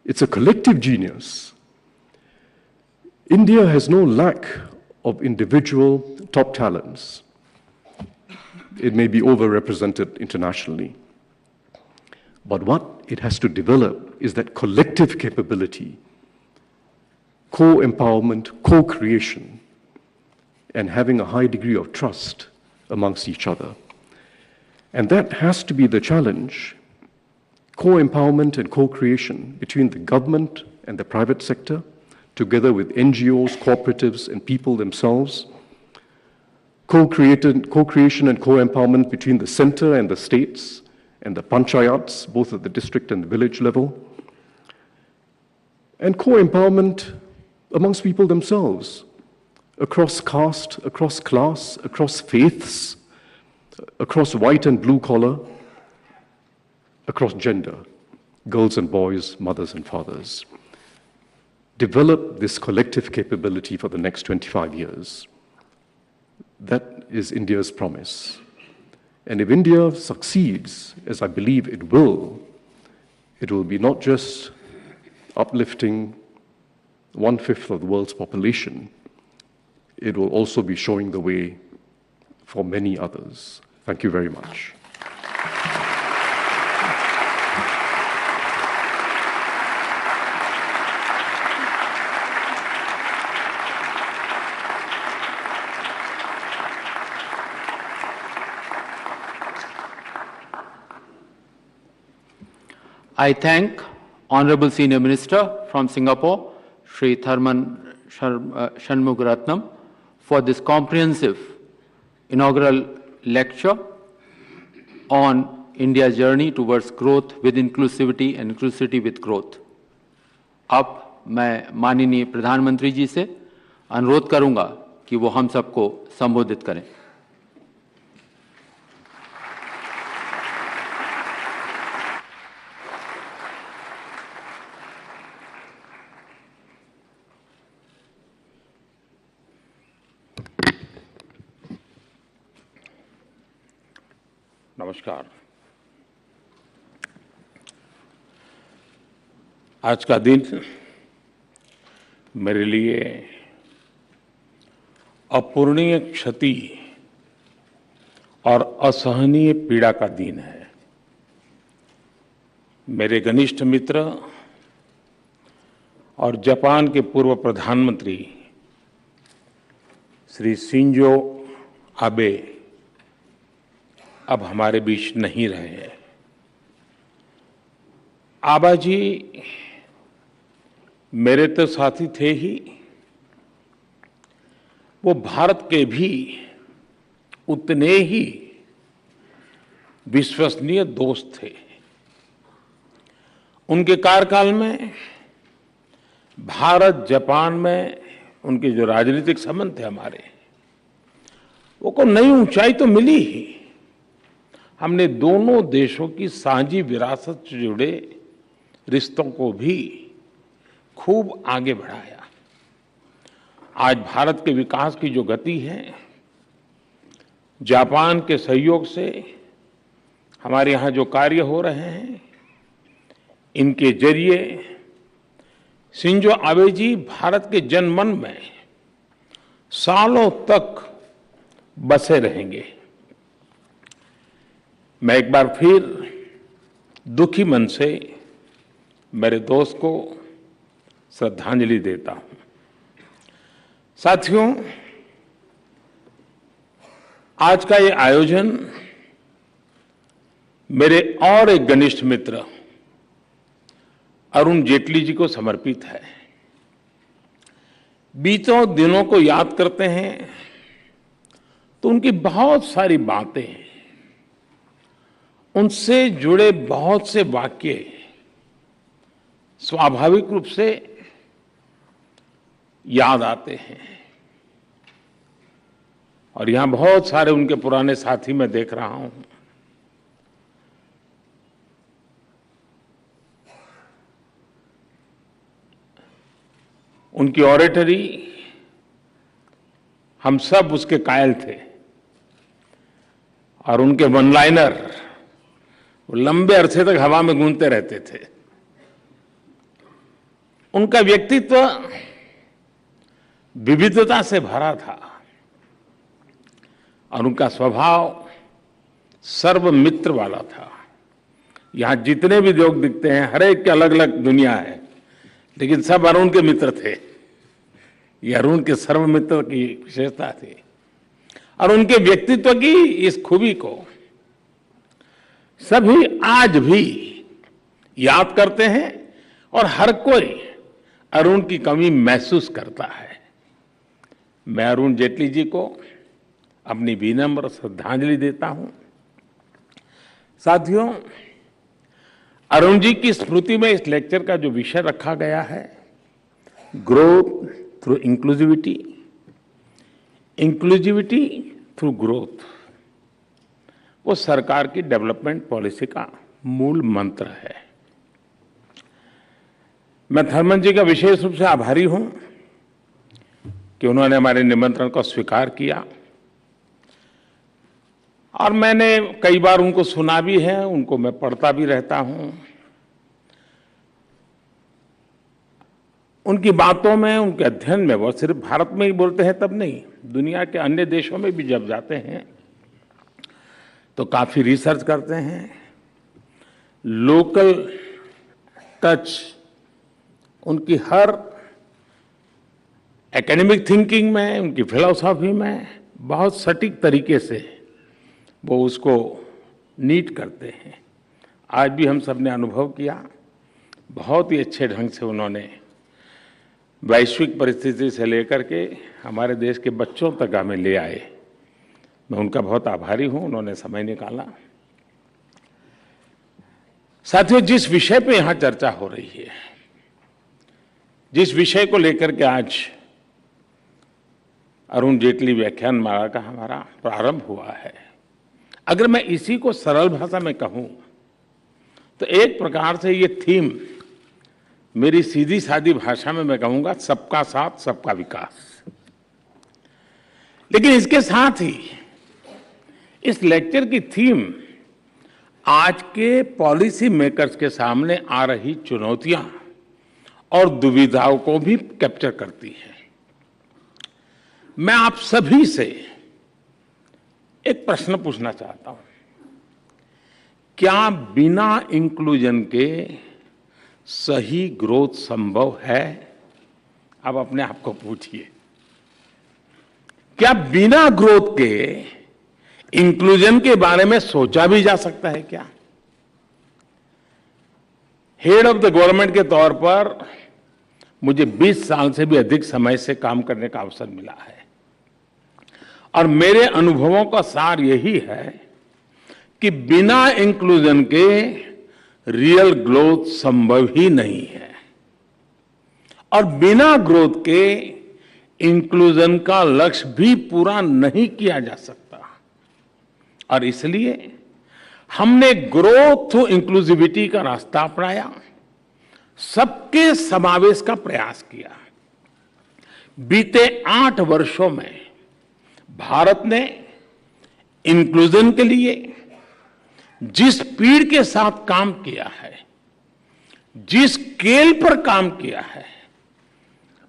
It's a collective genius. India has no lack of individual top talents. It may be overrepresented internationally. But what it has to develop is that collective capability, co-empowerment, co-creation, and having a high degree of trust amongst each other. And that has to be the challenge. Co-empowerment and co-creation between the government and the private sector, together with NGOs, cooperatives, and people themselves. Co-creation and co-empowerment between the center and the states and the panchayats, both at the district and the village level. And co-empowerment amongst people themselves, across caste, across class, across faiths, across white and blue collar, across gender, girls and boys, mothers and fathers. Develop this collective capability for the next 25 years. That is India's promise. And if India succeeds, as I believe it will be not just uplifting 1/5 of the world's population, it will also be showing the way for many others. Thank you very much. I thank Honorable Senior Minister from Singapore, Sri Tharman Shanmugaratnam, for this comprehensive inaugural lecture on India's journey towards growth with inclusivity and inclusivity with growth. अब मैं माननीय प्रधानमंत्री जी से अनुरोध करूंगा कि वो हम सबको संबोधित करें। नमस्कार। आज का दिन मेरे लिए अपूरणीय क्षति और असहनीय पीड़ा का दिन है। मेरे घनिष्ठ मित्र और जापान के पूर्व प्रधानमंत्री श्री शिंजो आबे अब हमारे बीच नहीं रहे हैं। आबा जी मेरे तो साथी थे ही, वो भारत के भी उतने ही विश्वसनीय दोस्त थे। उनके कार्यकाल में भारत जापान में उनके जो राजनीतिक संबंध थे हमारे, वो को नई ऊंचाई तो मिली ही। हमने दोनों देशों की साझी विरासत से जुड़े रिश्तों को भी खूब आगे बढ़ाया। आज भारत के विकास की जो गति है, जापान के सहयोग से हमारे यहाँ जो कार्य हो रहे हैं, इनके जरिए शिंजो आबे जी भारत के जनमन में सालों तक बसे रहेंगे। मैं एक बार फिर दुखी मन से मेरे दोस्त को श्रद्धांजलि देता हूं। साथियों, आज का ये आयोजन मेरे और एक घनिष्ठ मित्र अरुण जेटली जी को समर्पित है। बीतों दिनों को याद करते हैं तो उनकी बहुत सारी बातें, उनसे जुड़े बहुत से वाक्य स्वाभाविक रूप से याद आते हैं। और यहां बहुत सारे उनके पुराने साथी मैं देख रहा हूं। उनकी ऑरेटरी, हम सब उसके कायल थे। और उनके वन लाइनर लंबे अरसे तक हवा में गूंजते रहते थे। उनका व्यक्तित्व विविधता से भरा था और उनका स्वभाव सर्वमित्र वाला था। यहां जितने भी लोग दिखते हैं, हर एक की अलग अलग दुनिया है, लेकिन सब अरुण के मित्र थे। ये अरुण के सर्वमित्र की विशेषता थी। और उनके व्यक्तित्व की इस खूबी को सभी आज भी याद करते हैं और हर कोई अरुण की कमी महसूस करता है। मैं अरुण जेटली जी को अपनी विनम्र श्रद्धांजलि देता हूं। साथियों, अरुण जी की स्मृति में इस लेक्चर का जो विषय रखा गया है, growth through inclusivity, inclusivity through growth, वो सरकार की डेवलपमेंट पॉलिसी का मूल मंत्र है। मैं थर्मन जी का विशेष रूप से आभारी हूं कि उन्होंने हमारे निमंत्रण को स्वीकार किया। और मैंने कई बार उनको सुना भी है, उनको मैं पढ़ता भी रहता हूं। उनकी बातों में, उनके अध्ययन में, वो सिर्फ भारत में ही बोलते हैं तब नहीं, दुनिया के अन्य देशों में भी जब जाते हैं तो काफी रिसर्च करते हैं। लोकल टच उनकी हर एकेडमिक थिंकिंग में, उनकी फिलॉसफी में बहुत सटीक तरीके से वो उसको नीट करते हैं। आज भी हम सब ने अनुभव किया, बहुत ही अच्छे ढंग से उन्होंने वैश्विक परिस्थिति से लेकर के हमारे देश के बच्चों तक हमें ले आए। मैं उनका बहुत आभारी हूं, उन्होंने समय निकाला। साथियों, जिस विषय पे यहां चर्चा हो रही है, जिस विषय को लेकर के आज अरुण जेटली व्याख्यान माला का हमारा प्रारंभ हुआ है, अगर मैं इसी को सरल भाषा में कहूं तो एक प्रकार से ये थीम, मेरी सीधी सादी भाषा में मैं कहूंगा, सबका साथ सबका विकास। लेकिन इसके साथ ही इस लेक्चर की थीम आज के पॉलिसी मेकर्स के सामने आ रही चुनौतियां और दुविधाओं को भी कैप्चर करती है। मैं आप सभी से एक प्रश्न पूछना चाहता हूं, क्या बिना इंक्लूजन के सही ग्रोथ संभव है? आप अपने आप को पूछिए, क्या बिना ग्रोथ के इंक्लूजन के बारे में सोचा भी जा सकता है? क्या हेड ऑफ द गवर्नमेंट के तौर पर मुझे 20 साल से भी अधिक समय से काम करने का अवसर मिला है और मेरे अनुभवों का सार यही है कि बिना इंक्लूजन के रियल ग्रोथ संभव ही नहीं है और बिना ग्रोथ के इंक्लूजन का लक्ष्य भी पूरा नहीं किया जा सकता। और इसलिए हमने ग्रोथ थ्रू इंक्लूसिविटी का रास्ता अपनाया, सबके समावेश का प्रयास किया। बीते 8 वर्षों में भारत ने इंक्लूजन के लिए जिस स्पीड के साथ काम किया है, जिस स्केल पर काम किया है,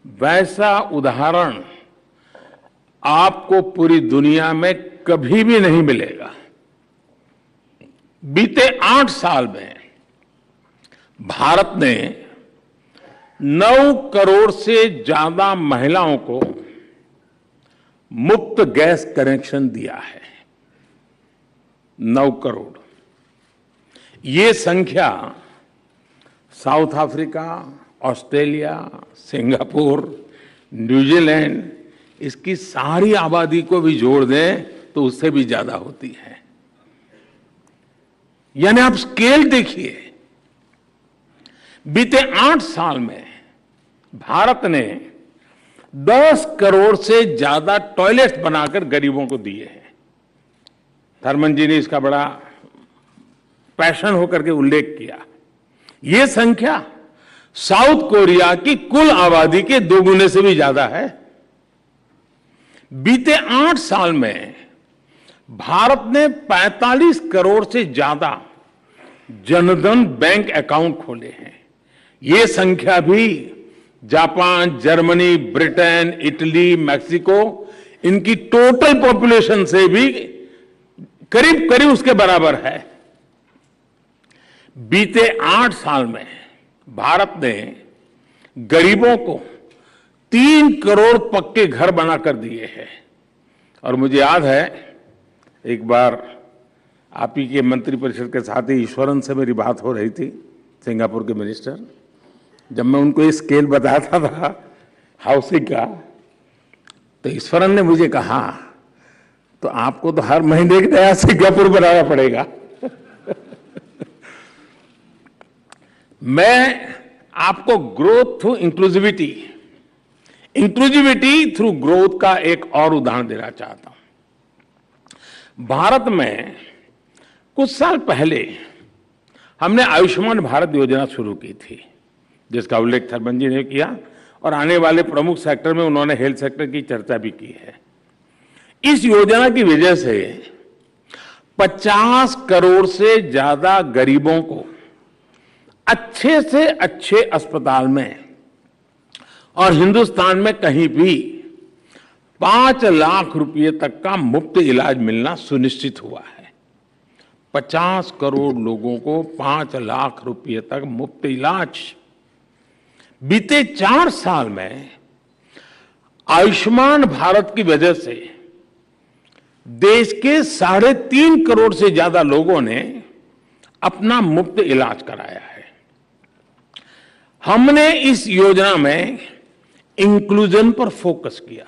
वैसा उदाहरण आपको पूरी दुनिया में कभी भी नहीं मिलेगा। बीते 8 साल में भारत ने 9 करोड़ से ज्यादा महिलाओं को मुफ्त गैस कनेक्शन दिया है। 9 करोड़। ये संख्या south Africa, Australia, Singapore, New Zealand, इसकी सारी आबादी को भी जोड़ दें तो उससे भी ज्यादा होती है। यानी आप स्केल देखिए। बीते 8 साल में भारत ने 10 करोड़ से ज्यादा टॉयलेट्स बनाकर गरीबों को दिए हैं। थर्मन जी ने इसका बड़ा पैशन होकर के उल्लेख किया। यह संख्या साउथ कोरिया की कुल आबादी के 2 गुने से भी ज्यादा है। बीते 8 साल में भारत ने 45 करोड़ से ज्यादा जनधन बैंक अकाउंट खोले हैं। यह संख्या भी Japan, Germany, Britain, Italy, Mexico इनकी टोटल पॉपुलेशन से भी करीब करीब उसके बराबर है। बीते 8 साल में भारत ने गरीबों को 3 करोड़ पक्के घर बनाकर दिए हैं। और मुझे याद है एक बार आप ही के मंत्रिपरिषद के साथ ही ईश्वरन से मेरी बात हो रही थी, सिंगापुर के मिनिस्टर। जब मैं उनको ये स्केल बताता था हाउसिंग का, तो ईश्वरन ने मुझे कहा तो आपको तो हर महीने एक नया सिंगापुर बनाना पड़ेगा। मैं आपको growth through inclusivity through growth का एक और उदाहरण देना चाहता हूं। भारत में कुछ साल पहले हमने आयुष्मान भारत योजना शुरू की थी, जिसका उल्लेख थर्मन जी ने किया, और आने वाले प्रमुख सेक्टर में उन्होंने हेल्थ सेक्टर की चर्चा भी की है। इस योजना की वजह से 50 करोड़ से ज्यादा गरीबों को अच्छे से अच्छे अस्पताल में और हिंदुस्तान में कहीं भी 5 लाख रुपए तक का मुफ्त इलाज मिलना सुनिश्चित हुआ है। 50 करोड़ लोगों को 5 लाख रुपए तक मुफ्त इलाज। बीते 4 साल में आयुष्मान भारत की वजह से देश के 3.5 करोड़ से ज्यादा लोगों ने अपना मुफ्त इलाज कराया है। हमने इस योजना में इंक्लूजन पर फोकस किया।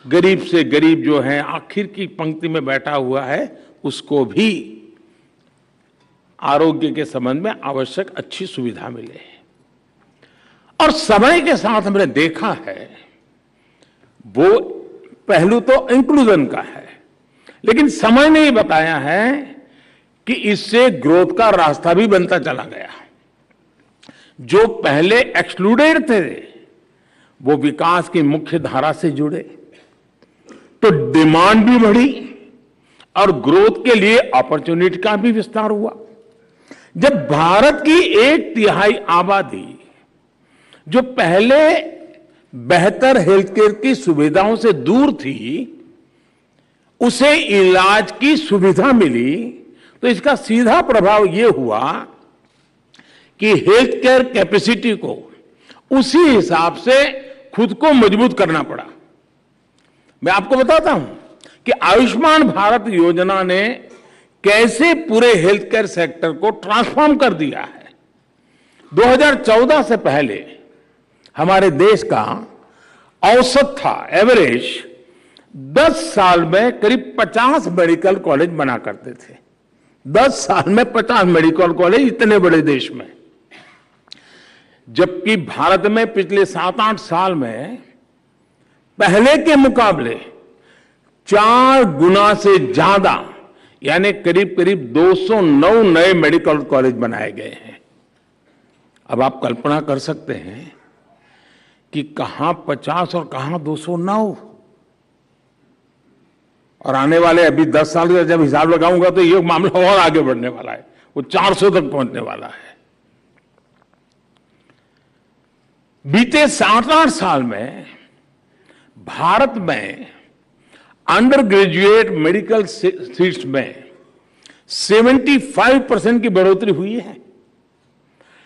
गरीब से गरीब जो है, आखिर की पंक्ति में बैठा हुआ है, उसको भी आरोग्य के संबंध में आवश्यक अच्छी सुविधा मिले। और समय के साथ हमने देखा है, वो पहलू तो इंक्लूजन का है, लेकिन समय ने ये बताया है कि इससे ग्रोथ का रास्ता भी बनता चला गया। जो पहले एक्सक्लूडेड थे वो विकास की मुख्य धारा से जुड़े, तो डिमांड भी बढ़ी और ग्रोथ के लिए अपॉर्चुनिटी का भी विस्तार हुआ। जब भारत की 1/3 आबादी जो पहले बेहतर हेल्थ केयर की सुविधाओं से दूर थी, उसे इलाज की सुविधा मिली, तो इसका सीधा प्रभाव यह हुआ कि हेल्थ केयर कैपेसिटी को उसी हिसाब से खुद को मजबूत करना पड़ा। मैं आपको बताता हूं कि आयुष्मान भारत योजना ने कैसे पूरे हेल्थ केयर सेक्टर को ट्रांसफॉर्म कर दिया है। 2014 से पहले हमारे देश का औसत था, एवरेज 10 साल में करीब 50 मेडिकल कॉलेज बना करते थे। 10 साल में 50 मेडिकल कॉलेज, इतने बड़े देश में। जबकि भारत में पिछले 7-8 साल में पहले के मुकाबले 4 गुना से ज्यादा, यानी करीब करीब 209 नए मेडिकल कॉलेज बनाए गए हैं। अब आप कल्पना कर सकते हैं कि कहां 50 और कहां 209। और आने वाले अभी 10 साल का जब हिसाब लगाऊंगा तो ये मामला और आगे बढ़ने वाला है, वो 400 तक पहुंचने वाला है। बीते 7-8 साल में भारत में अंडर ग्रेजुएट मेडिकल सीट्स में 75% की बढ़ोतरी हुई है।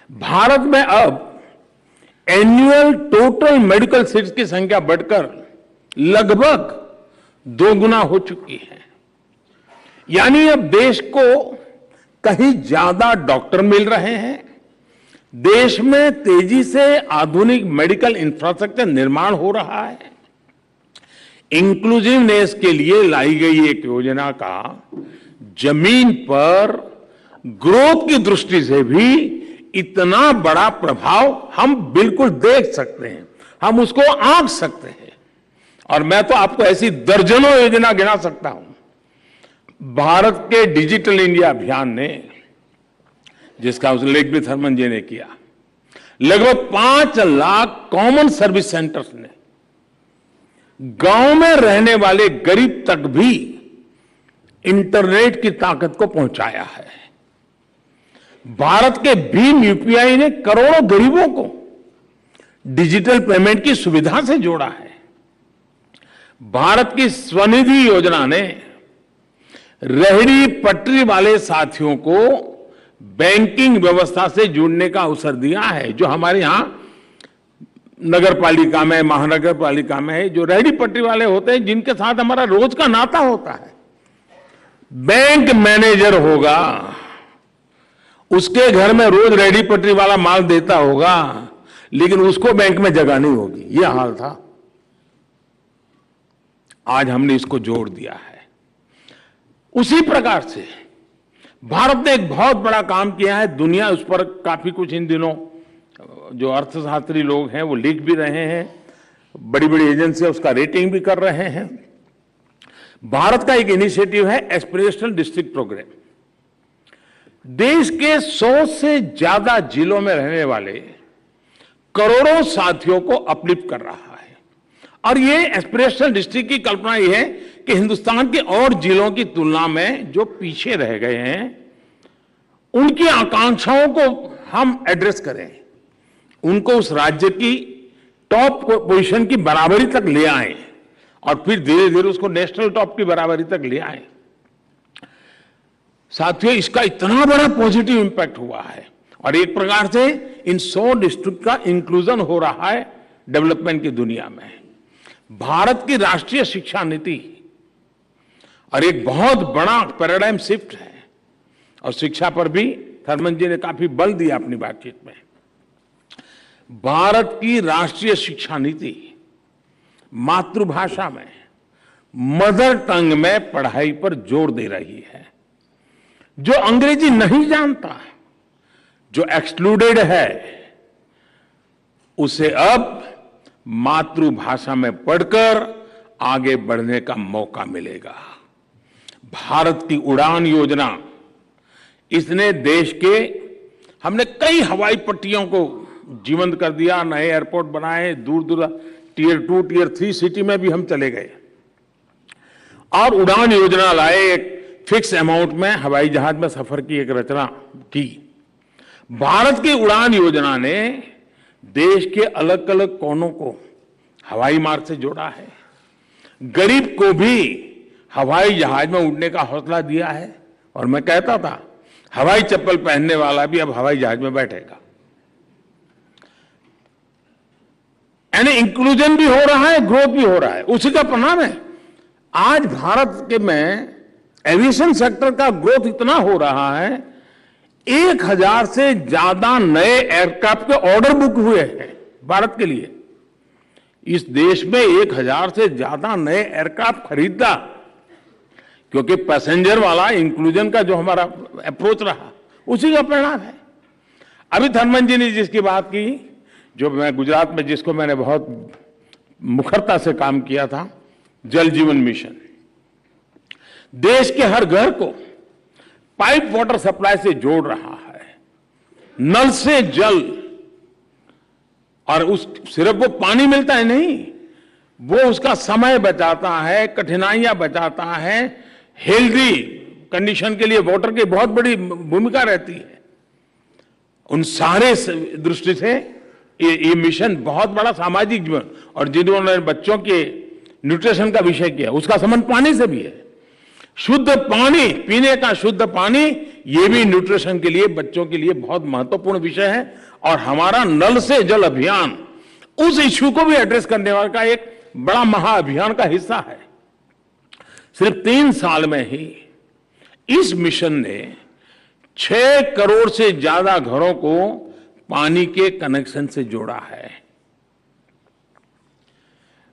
भारत में अब एनुअल टोटल मेडिकल सीट्स की संख्या बढ़कर लगभग 2 गुना हो चुकी है। यानी अब देश को कहीं ज्यादा डॉक्टर मिल रहे हैं, देश में तेजी से आधुनिक मेडिकल इंफ्रास्ट्रक्चर निर्माण हो रहा है। इंक्लूसिवनेस के लिए लाई गई एक योजना का जमीन पर ग्रोथ की दृष्टि से भी इतना बड़ा प्रभाव हम बिल्कुल देख सकते हैं, हम उसको आंक सकते हैं। और मैं तो आपको ऐसी दर्जनों योजना गिना सकता हूं। भारत के डिजिटल इंडिया अभियान ने, जिसका उल्लेख भी थर्मन जी ने किया, लगभग 5 लाख कॉमन सर्विस सेंटर्स ने गांव में रहने वाले गरीब तक भी इंटरनेट की ताकत को पहुंचाया है। भारत के भीम यूपीआई ने करोड़ों गरीबों को डिजिटल पेमेंट की सुविधा से जोड़ा है। भारत की स्वनिधि योजना ने रेहड़ी पटरी वाले साथियों को बैंकिंग व्यवस्था से जुड़ने का अवसर दिया है। जो हमारे यहां नगर पालिका में, महानगर पालिका में जो रेहड़ी पटरी वाले होते हैं, जिनके साथ हमारा रोज का नाता होता है, बैंक मैनेजर होगा, उसके घर में रोज रेहड़ी पटरी वाला माल देता होगा, लेकिन उसको बैंक में जगह नहीं होगी। यह हाल था। आज हमने इसको जोड़ दिया है। उसी प्रकार से भारत ने एक बहुत बड़ा काम किया है। दुनिया उस पर काफी कुछ इन दिनों जो अर्थशास्त्री लोग हैं वो लिख भी रहे हैं, बड़ी बड़ी एजेंसियां उसका रेटिंग भी कर रहे हैं। भारत का एक इनिशिएटिव है एस्पिरेशनल डिस्ट्रिक्ट प्रोग्राम। देश के 100 से ज्यादा जिलों में रहने वाले करोड़ों साथियों को अपलिफ्ट कर रहा है। और ये एस्पिरेशनल डिस्ट्रिक्ट की कल्पना यह है कि हिंदुस्तान के और जिलों की तुलना में जो पीछे रह गए हैं, उनकी आकांक्षाओं को हम एड्रेस करें, उनको उस राज्य की टॉप पोजीशन की बराबरी तक ले आए और फिर धीरे धीरे उसको नेशनल टॉप की बराबरी तक ले आए। साथियों, इसका इतना बड़ा पॉजिटिव इंपैक्ट हुआ है और एक प्रकार से इन 100 डिस्ट्रिक्ट का इंक्लूजन हो रहा है डेवलपमेंट की दुनिया में। भारत की राष्ट्रीय शिक्षा नीति और एक बहुत बड़ा पैराडाइम शिफ्ट है और शिक्षा पर भी थर्मन जी ने काफी बल दिया अपनी बातचीत में। भारत की राष्ट्रीय शिक्षा नीति मातृभाषा में, मदर टंग में पढ़ाई पर जोर दे रही है। जो अंग्रेजी नहीं जानता, जो एक्सक्लूडेड है, उसे अब मातृभाषा में पढ़कर आगे बढ़ने का मौका मिलेगा। भारत की उड़ान योजना, इसने देश के, हमने कई हवाई पट्टियों को जीवंत कर दिया, नए एयरपोर्ट बनाए, दूर दूर टियर 2, टियर 3 सिटी में भी हम चले गए और उड़ान योजना लाए। एक फिक्स अमाउंट में हवाई जहाज में सफर की एक रचना की। भारत की उड़ान योजना ने देश के अलग अलग कोनों को हवाई मार्ग से जोड़ा है। गरीब को भी हवाई जहाज में उड़ने का हौसला दिया है। और मैं कहता था, हवाई चप्पल पहनने वाला भी अब हवाई जहाज में बैठेगा। यानी इंक्लूजन भी हो रहा है, ग्रोथ भी हो रहा है। उसी का परिणाम है आज भारत के में एविएशन सेक्टर का ग्रोथ इतना हो रहा है, 1000 से ज्यादा नए एयरक्राफ्ट के ऑर्डर बुक हुए हैं भारत के लिए। इस देश में 1000 से ज्यादा नए एयरक्राफ्ट खरीदा, क्योंकि पैसेंजर वाला इंक्लूजन का जो हमारा अप्रोच रहा, उसी का परिणाम है। अभी थर्मन जी ने जिसकी बात की, जो मैं गुजरात में जिसको मैंने बहुत मुखरता से काम किया था, जल जीवन मिशन, देश के हर घर को पाइप वाटर सप्लाई से जोड़ रहा है, नल से जल। और उस सिर्फ वो पानी मिलता है नहीं, वो उसका समय बचाता है, कठिनाइयां बचाता है, हेल्दी कंडीशन के लिए वाटर की बहुत बड़ी भूमिका रहती है। उन सारे दृष्टि से ये मिशन बहुत बड़ा सामाजिक जीवन, और जिन्होंने बच्चों के न्यूट्रिशन का विषय किया, उसका संबंध पानी से भी है। शुद्ध पानी, पीने का शुद्ध पानी, ये भी न्यूट्रिशन के लिए, बच्चों के लिए बहुत महत्वपूर्ण विषय है। और हमारा नल से जल अभियान उस इश्यू को भी एड्रेस करने वाला का एक बड़ा महाअभियान का हिस्सा है। सिर्फ 3 साल में ही इस मिशन ने 6 करोड़ से ज्यादा घरों को पानी के कनेक्शन से जोड़ा है।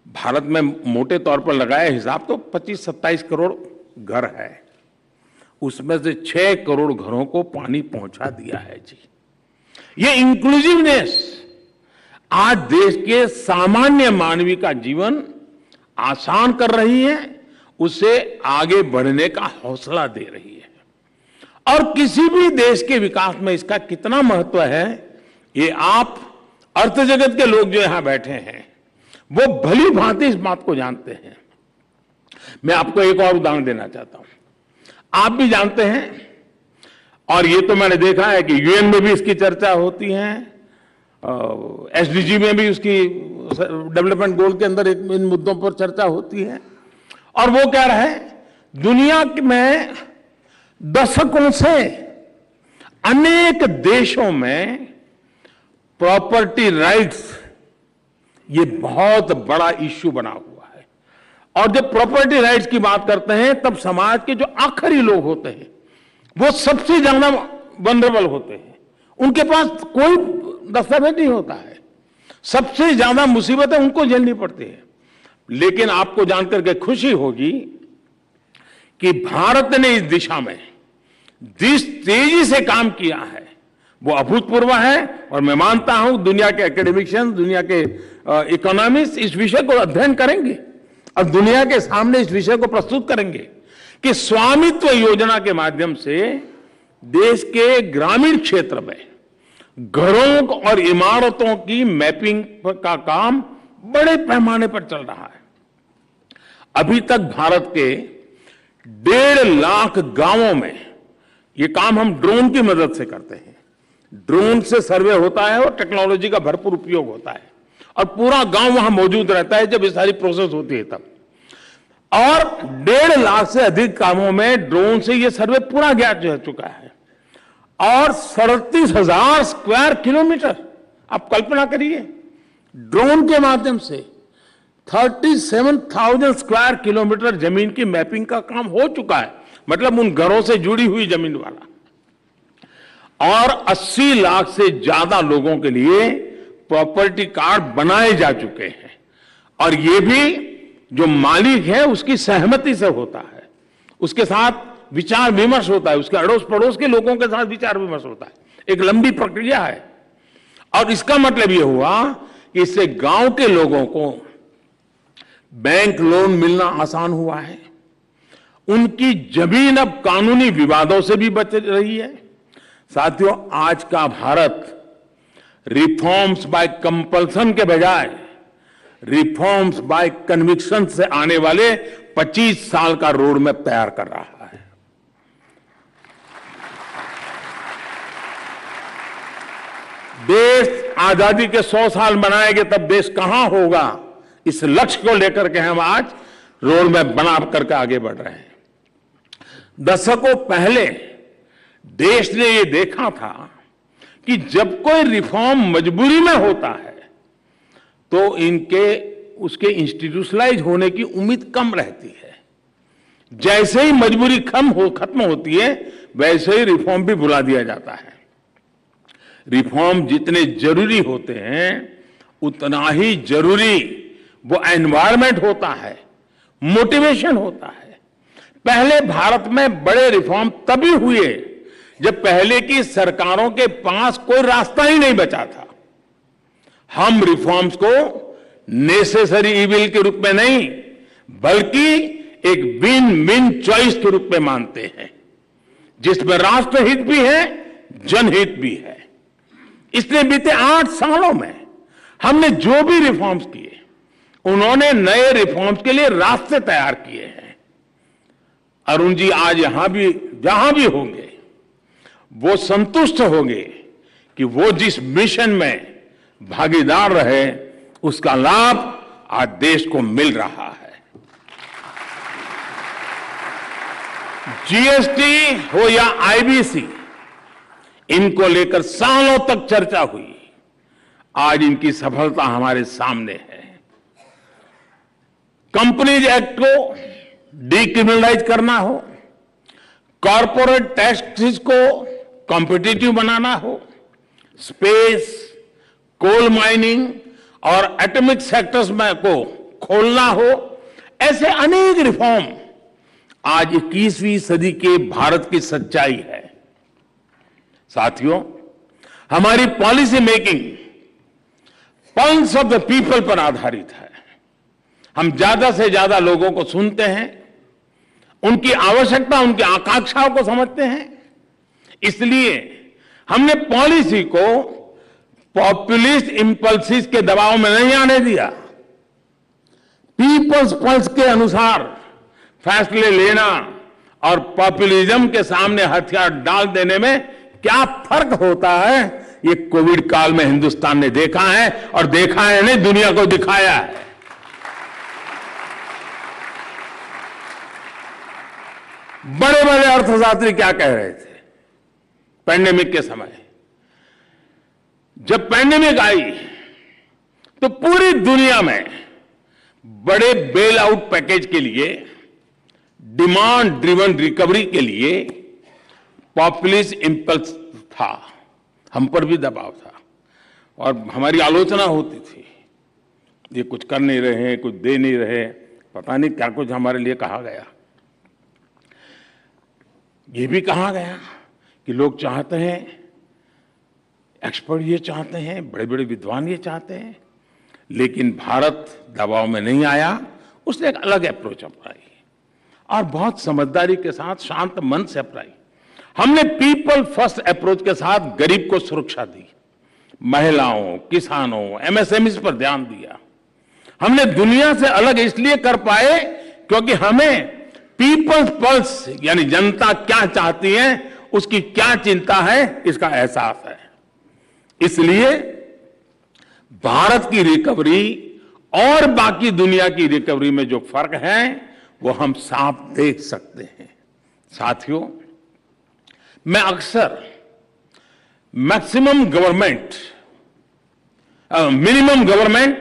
भारत में मोटे तौर पर लगाया हिसाब तो 25-27 करोड़ घर है, उसमें से 6 करोड़ घरों को पानी पहुंचा दिया है जी। ये इंक्लूसिवनेस आज देश के सामान्य मानवी का जीवन आसान कर रही है, उसे आगे बढ़ने का हौसला दे रही है। और किसी भी देश के विकास में इसका कितना महत्व है, ये आप अर्थ जगत के लोग जो यहां बैठे हैं वो भली भांति इस बात को जानते हैं। मैं आपको एक और उदाहरण देना चाहता हूं। आप भी जानते हैं, और ये तो मैंने देखा है कि यूएन में भी इसकी चर्चा होती है, एसडीजी में भी उसकी डेवलपमेंट गोल के अंदर इन मुद्दों पर चर्चा होती है। और वो कह रहा है, दुनिया में दशकों से अनेक देशों में प्रॉपर्टी राइट्स ये बहुत बड़ा इश्यू बना हुआ है। और जब प्रॉपर्टी राइट्स की बात करते हैं तब समाज के जो आखिरी लोग होते हैं वो सबसे ज्यादा वल्नरेबल होते हैं। उनके पास कोई दस्तावेज नहीं होता है, सबसे ज्यादा मुसीबतें उनको झेलनी पड़ती है। लेकिन आपको जानकर के खुशी होगी कि भारत ने इस दिशा में जिस तेजी से काम किया है वो अभूतपूर्व है। और मैं मानता हूं दुनिया के एकेडमिशियंस, दुनिया के इकोनॉमिस्ट इस विषय को अध्ययन करेंगे और दुनिया के सामने इस विषय को प्रस्तुत करेंगे कि स्वामित्व योजना के माध्यम से देश के ग्रामीण क्षेत्र में घरों और इमारतों की मैपिंग का काम बड़े पैमाने पर चल रहा है। अभी तक भारत के 1.5 लाख गांवों में ये काम हम ड्रोन की मदद से करते हैं। ड्रोन से सर्वे होता है और टेक्नोलॉजी का भरपूर उपयोग होता है और पूरा गांव वहां मौजूद रहता है जब ये सारी प्रोसेस होती है तब। और 1.5 लाख से अधिक कामों में ड्रोन से ये सर्वे पूरा किया जा चुका है। और 37,000 स्क्वायर किलोमीटर, आप कल्पना करिए, ड्रोन के माध्यम से 37,000 स्क्वायर किलोमीटर जमीन की मैपिंग का काम हो चुका है, मतलब उन घरों से जुड़ी हुई जमीन वाला। और 80 लाख से ज्यादा लोगों के लिए प्रॉपर्टी कार्ड बनाए जा चुके हैं। और ये भी जो मालिक है उसकी सहमति से होता है, उसके साथ विचार विमर्श होता है, उसके अड़ोस पड़ोस के लोगों के साथ विचार विमर्श होता है। एक लंबी प्रक्रिया है। और इसका मतलब यह हुआ कि इससे गांव के लोगों को बैंक लोन मिलना आसान हुआ है, उनकी जमीन अब कानूनी विवादों से भी बच रही है। साथियों, आज का भारत रिफॉर्म्स बाय कंपल्सन के बजाय रिफॉर्म्स बाय कन्विक्शन से आने वाले 25 साल का रोड मैप तैयार कर रहा है। देश आजादी के 100 साल मनाएंगे तब देश कहां होगा, इस लक्ष्य को लेकर के हम आज रोड मैप बना करके आगे बढ़ रहे हैं। दशकों पहले देश ने यह देखा था कि जब कोई रिफॉर्म मजबूरी में होता है तो उसके इंस्टीट्यूशनलाइज होने की उम्मीद कम रहती है। जैसे ही मजबूरी खत्म होती है वैसे ही रिफॉर्म भी भुला दिया जाता है। रिफॉर्म जितने जरूरी होते हैं उतना ही जरूरी वो एनवायरनमेंट होता है, मोटिवेशन होता है। पहले भारत में बड़े रिफॉर्म तभी हुए जब पहले की सरकारों के पास कोई रास्ता ही नहीं बचा था। हम रिफॉर्म्स को नेसेसरी इविल के रूप में नहीं बल्कि एक विन विन चॉइस के रूप में मानते हैं, जिसमें राष्ट्रहित भी है, जनहित भी है। इसलिए बीते 8 सालों में हमने जो भी रिफॉर्म्स किए, उन्होंने नए रिफॉर्म्स के लिए रास्ते तैयार किए हैं। अरुण जी आज यहां भी जहां भी होंगे वो संतुष्ट होंगे कि वो जिस मिशन में भागीदार रहे उसका लाभ आज देश को मिल रहा है। जीएसटी हो या आईबीसी, इनको लेकर सालों तक चर्चा हुई, आज इनकी सफलता हमारे सामने है। कंपनीज एक्ट को डीक्रिमिनलाइज करना हो, कॉरपोरेट टैक्सेस को कॉम्पिटिटिव बनाना हो, स्पेस, कोल माइनिंग और एटॉमिक सेक्टर्स में को खोलना हो, ऐसे अनेक रिफॉर्म आज 21वीं सदी के भारत की सच्चाई है। साथियों, हमारी policy making pulse of the people पर आधारित है। हम ज्यादा से ज्यादा लोगों को सुनते हैं, उनकी आवश्यकता, उनकी आकांक्षाओं को समझते हैं। इसलिए हमने पॉलिसी को पॉपुलिस्ट इंपल्सिस के दबाव में नहीं आने दिया। पीपल्स पल्स के अनुसार फैसले लेना और पॉपुलिज्म के सामने हथियार डाल देने में क्या फर्क होता है, ये कोविड काल में हिंदुस्तान ने देखा है, और देखा है नहीं, दुनिया को दिखाया है। बड़े बड़े अर्थशास्त्री क्या कह रहे थे पैंडेमिक के समय? जब पैंडेमिक आई तो पूरी दुनिया में बड़े बेल आउट पैकेज के लिए, डिमांड ड्रिवन रिकवरी के लिए पॉपुलिस्ट इंपल्स था, हम पर भी दबाव था और हमारी आलोचना होती थी, ये कुछ कर नहीं रहे, कुछ दे नहीं रहे, पता नहीं क्या कुछ हमारे लिए कहा गया। ये भी कहा गया कि लोग चाहते हैं, एक्सपर्ट ये चाहते हैं, बड़े बड़े विद्वान ये चाहते हैं, लेकिन भारत दबाव में नहीं आया। उसने एक अलग अप्रोच अपनाई और बहुत समझदारी के साथ, शांत मन से अपनाई। हमने पीपल फर्स्ट अप्रोच के साथ गरीब को सुरक्षा दी, महिलाओं, किसानों, एमएसएमई पर ध्यान दिया। हमने दुनिया से अलग इसलिए कर पाए क्योंकि हमें पीपल्स पल्स यानी जनता क्या चाहती है, उसकी क्या चिंता है, इसका एहसास है। इसलिए भारत की रिकवरी और बाकी दुनिया की रिकवरी में जो फर्क है वो हम साफ देख सकते हैं। साथियों, मैं अक्सर मैक्सिमम गवर्नमेंट, मिनिमम गवर्नमेंट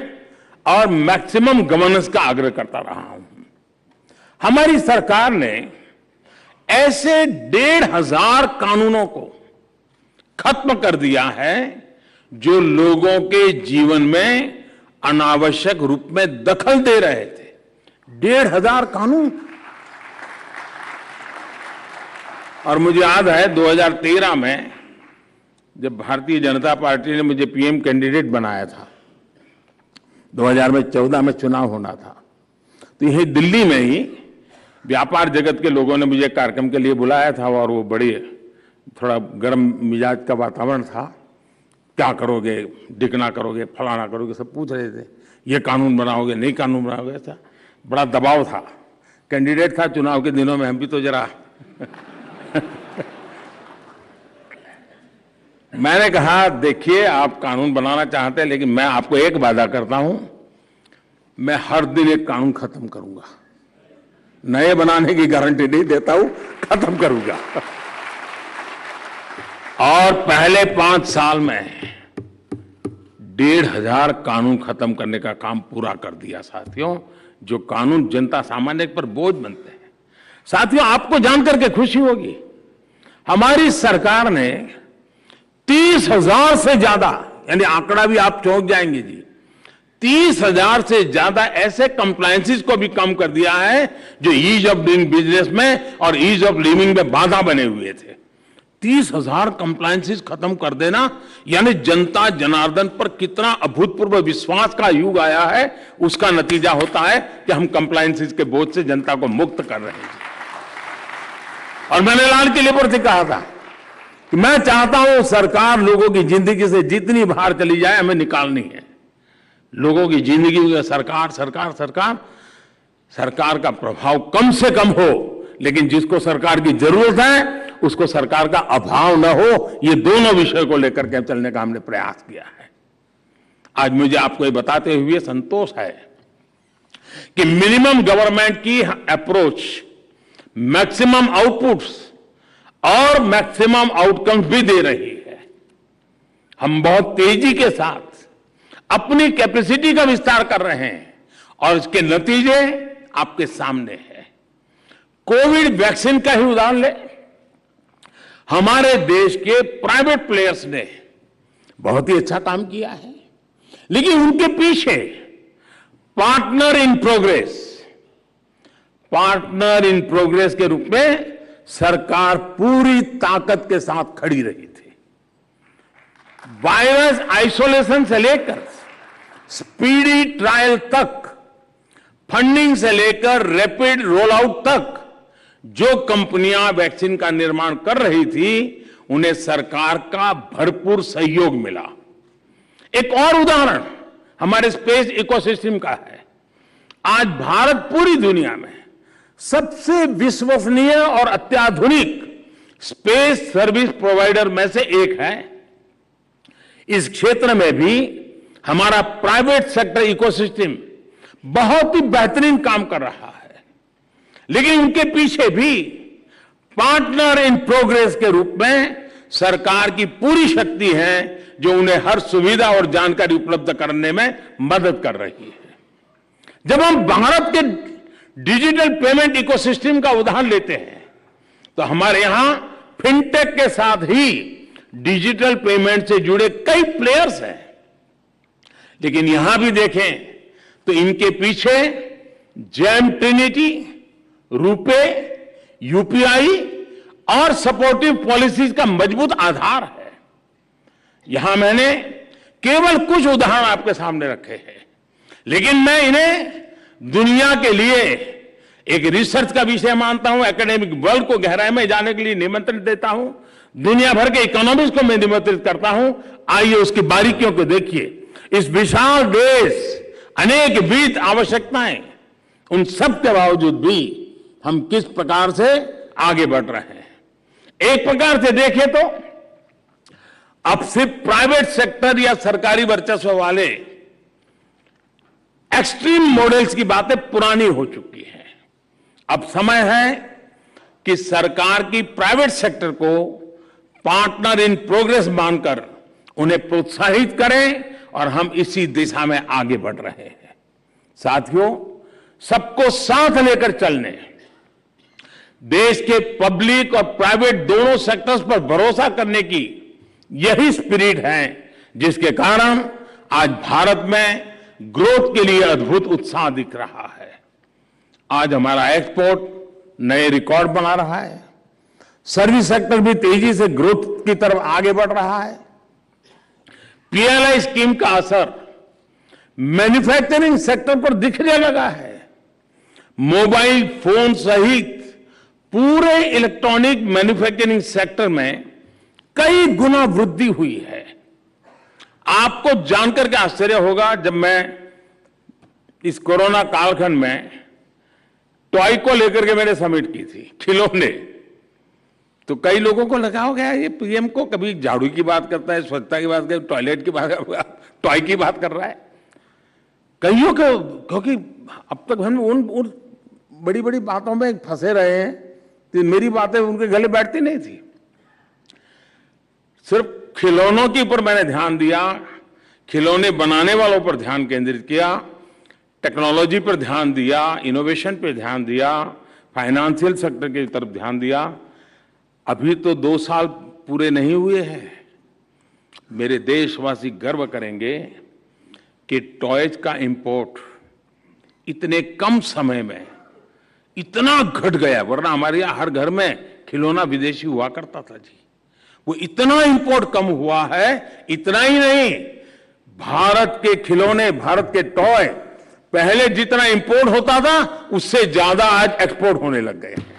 और मैक्सिमम गवर्नेंस का आग्रह करता रहा हूं। हमारी सरकार ने ऐसे 1,500 कानूनों को खत्म कर दिया है जो लोगों के जीवन में अनावश्यक रूप में दखल दे रहे थे। 1,500 कानून। और मुझे याद है 2013 में जब भारतीय जनता पार्टी ने मुझे पीएम कैंडिडेट बनाया था, 2014 में चुनाव होना था, तो यही दिल्ली में ही व्यापार जगत के लोगों ने मुझे कार्यक्रम के लिए बुलाया था और वो बड़ी थोड़ा गर्म मिजाज का वातावरण था। क्या करोगे, डिकना करोगे, फलाना करोगे, सब पूछ रहे थे। ये कानून बनाओगे, नहीं कानून बनाओगे, ऐसा बड़ा दबाव था। कैंडिडेट था चुनाव के दिनों में, हम भी तो जरा मैंने कहा देखिए आप कानून बनाना चाहते हैं, लेकिन मैं आपको एक वादा करता हूं, मैं हर दिन एक कानून खत्म करूंगा। नए बनाने की गारंटी नहीं देता हूं, खत्म करूंगा। और पहले 5 साल में 1,500 कानून खत्म करने का काम पूरा कर दिया साथियों, जो कानून जनता सामान्य पर बोझ बनते हैं। साथियों, आपको जानकर के खुशी होगी, हमारी सरकार ने 30,000 से ज्यादा, यानी आंकड़ा भी आप चौंक जाएंगे जी, 30,000 से ज्यादा ऐसे कंप्लायंसेस को भी कम कर दिया है जो ईज ऑफ डूइंग बिजनेस में और ईज ऑफ लिविंग में बाधा बने हुए थे। 30,000 कंप्लायंसेस खत्म कर देना यानी जनता जनार्दन पर कितना अभूतपूर्व विश्वास का युग आया है, उसका नतीजा होता है कि हम कंप्लायंसेस के बोझ से जनता को मुक्त कर रहे हैं। और मैंने लाल किले पर से कहा था कि मैं चाहता हूं सरकार लोगों की जिंदगी से जितनी बाहर चली जाए हमें निकालनी है। लोगों की जिंदगी में सरकार सरकार सरकार सरकार का प्रभाव कम से कम हो, लेकिन जिसको सरकार की जरूरत है उसको सरकार का अभाव न हो, ये दोनों विषय को लेकर के चलने का हमने प्रयास किया है। आज मुझे आपको ये बताते हुए संतोष है कि मिनिमम गवर्नमेंट की अप्रोच मैक्सिमम आउटपुट्स और मैक्सिमम आउटकम्स भी दे रही है। हम बहुत तेजी के साथ अपनी कैपेसिटी का विस्तार कर रहे हैं और इसके नतीजे आपके सामने हैं। कोविड वैक्सीन का ही उदाहरण ले, हमारे देश के प्राइवेट प्लेयर्स ने बहुत ही अच्छा काम किया है, लेकिन उनके पीछे पार्टनर इन प्रोग्रेस के रूप में सरकार पूरी ताकत के साथ खड़ी रही थी। वायरस आइसोलेशन से लेकर स्पीडी ट्रायल तक, फंडिंग से लेकर रैपिड रोल आउट तक जो कंपनियां वैक्सीन का निर्माण कर रही थी, उन्हें सरकार का भरपूर सहयोग मिला। एक और उदाहरण हमारे स्पेस इकोसिस्टम का है। आज भारत पूरी दुनिया में सबसे विश्वसनीय और अत्याधुनिक स्पेस सर्विस प्रोवाइडर में से एक है। इस क्षेत्र में भी हमारा प्राइवेट सेक्टर इकोसिस्टम बहुत ही बेहतरीन काम कर रहा है, लेकिन उनके पीछे भी पार्टनर इन प्रोग्रेस के रूप में सरकार की पूरी शक्ति है, जो उन्हें हर सुविधा और जानकारी उपलब्ध करने में मदद कर रही है। जब हम भारत के डिजिटल पेमेंट इकोसिस्टम का उदाहरण लेते हैं, तो हमारे यहां फिनटेक के साथ ही डिजिटल पेमेंट से जुड़े कई प्लेयर्स हैं, लेकिन यहां भी देखें तो इनके पीछे जैम ट्रिनिटी, रुपे, यूपीआई और सपोर्टिव पॉलिसीज का मजबूत आधार है। यहां मैंने केवल कुछ उदाहरण आपके सामने रखे हैं, लेकिन मैं इन्हें दुनिया के लिए एक रिसर्च का विषय मानता हूं। एकेडमिक वर्ल्ड को गहराई में जाने के लिए निमंत्रण देता हूं। दुनिया भर के इकोनॉमिस्ट को मैं निमंत्रित करता हूं। आइए उसकी बारीकियों को देखिए। इस विशाल देश, अनेक विविध आवश्यकताएं, उन सब के बावजूद भी हम किस प्रकार से आगे बढ़ रहे हैं। एक प्रकार से देखें तो अब सिर्फ प्राइवेट सेक्टर या सरकारी वर्चस्व वाले एक्सट्रीम मॉडल्स की बातें पुरानी हो चुकी हैं। अब समय है कि सरकार की प्राइवेट सेक्टर को पार्टनर इन प्रोग्रेस मानकर उन्हें प्रोत्साहित करें, और हम इसी दिशा में आगे बढ़ रहे हैं। साथियों, सबको साथ लेकर चलने, देश के पब्लिक और प्राइवेट दोनों सेक्टर्स पर भरोसा करने की यही स्पिरिट है, जिसके कारण आज भारत में ग्रोथ के लिए अद्भुत उत्साह दिख रहा है। आज हमारा एक्सपोर्ट नए रिकॉर्ड बना रहा है। सर्विस सेक्टर भी तेजी से ग्रोथ की तरफ आगे बढ़ रहा है। पीएलआई स्कीम का असर मैन्युफैक्चरिंग सेक्टर पर दिखने लगा है। मोबाइल फोन सहित पूरे इलेक्ट्रॉनिक मैन्युफैक्चरिंग सेक्टर में कई गुना वृद्धि हुई है। आपको जानकर के आश्चर्य होगा, जब मैं इस कोरोना कालखंड में टॉय को लेकर के मैंने समिट की थी, खिलौने, तो कई लोगों को लगा होगा ये पीएम को कभी झाड़ू की बात करता है, स्वच्छता की बात कर, टॉयलेट की बात, टॉय की बात कर रहा है। कईयों को, क्योंकि अब तक हम उन बड़ी बड़ी बातों में फंसे रहे हैं, तो मेरी बातें उनके गले बैठती नहीं थी। सिर्फ खिलौनों के ऊपर मैंने ध्यान दिया, खिलौने बनाने वालों पर ध्यान केंद्रित किया, टेक्नोलॉजी पर ध्यान दिया, इनोवेशन पर ध्यान दिया, फाइनेंशियल सेक्टर की तरफ ध्यान दिया। अभी तो 2 साल पूरे नहीं हुए हैं। मेरे देशवासी गर्व करेंगे कि टॉयज का इंपोर्ट इतने कम समय में इतना घट गया, वरना हमारे यहां हर घर में खिलौना विदेशी हुआ करता था जी। वो इतना इंपोर्ट कम हुआ है। इतना ही नहीं, भारत के खिलौने, भारत के टॉय पहले जितना इंपोर्ट होता था उससे ज्यादा आज एक्सपोर्ट होने लग गए हैं।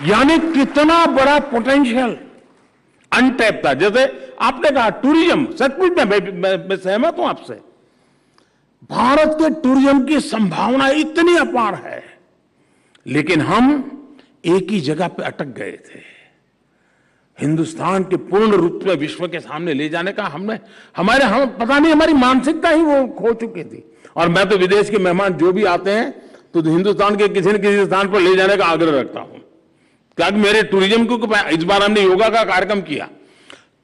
यानी कितना बड़ा पोटेंशियल अनटैप था। जैसे आपने कहा टूरिज्म, सचमुच मैं सहमत हूं आपसे। भारत के टूरिज्म की संभावना इतनी अपार है, लेकिन हम एक ही जगह पे अटक गए थे। हिंदुस्तान के पूर्ण रूप में विश्व के सामने ले जाने का हम पता नहीं, हमारी मानसिकता ही वो खो चुकी थी। और मैं तो विदेश के मेहमान जो भी आते हैं तो हिंदुस्तान के किसी न किसी स्थान पर ले जाने का आग्रह रखता हूं। क्या मेरे टूरिज्म को, इस बार हमने योगा का कार्यक्रम किया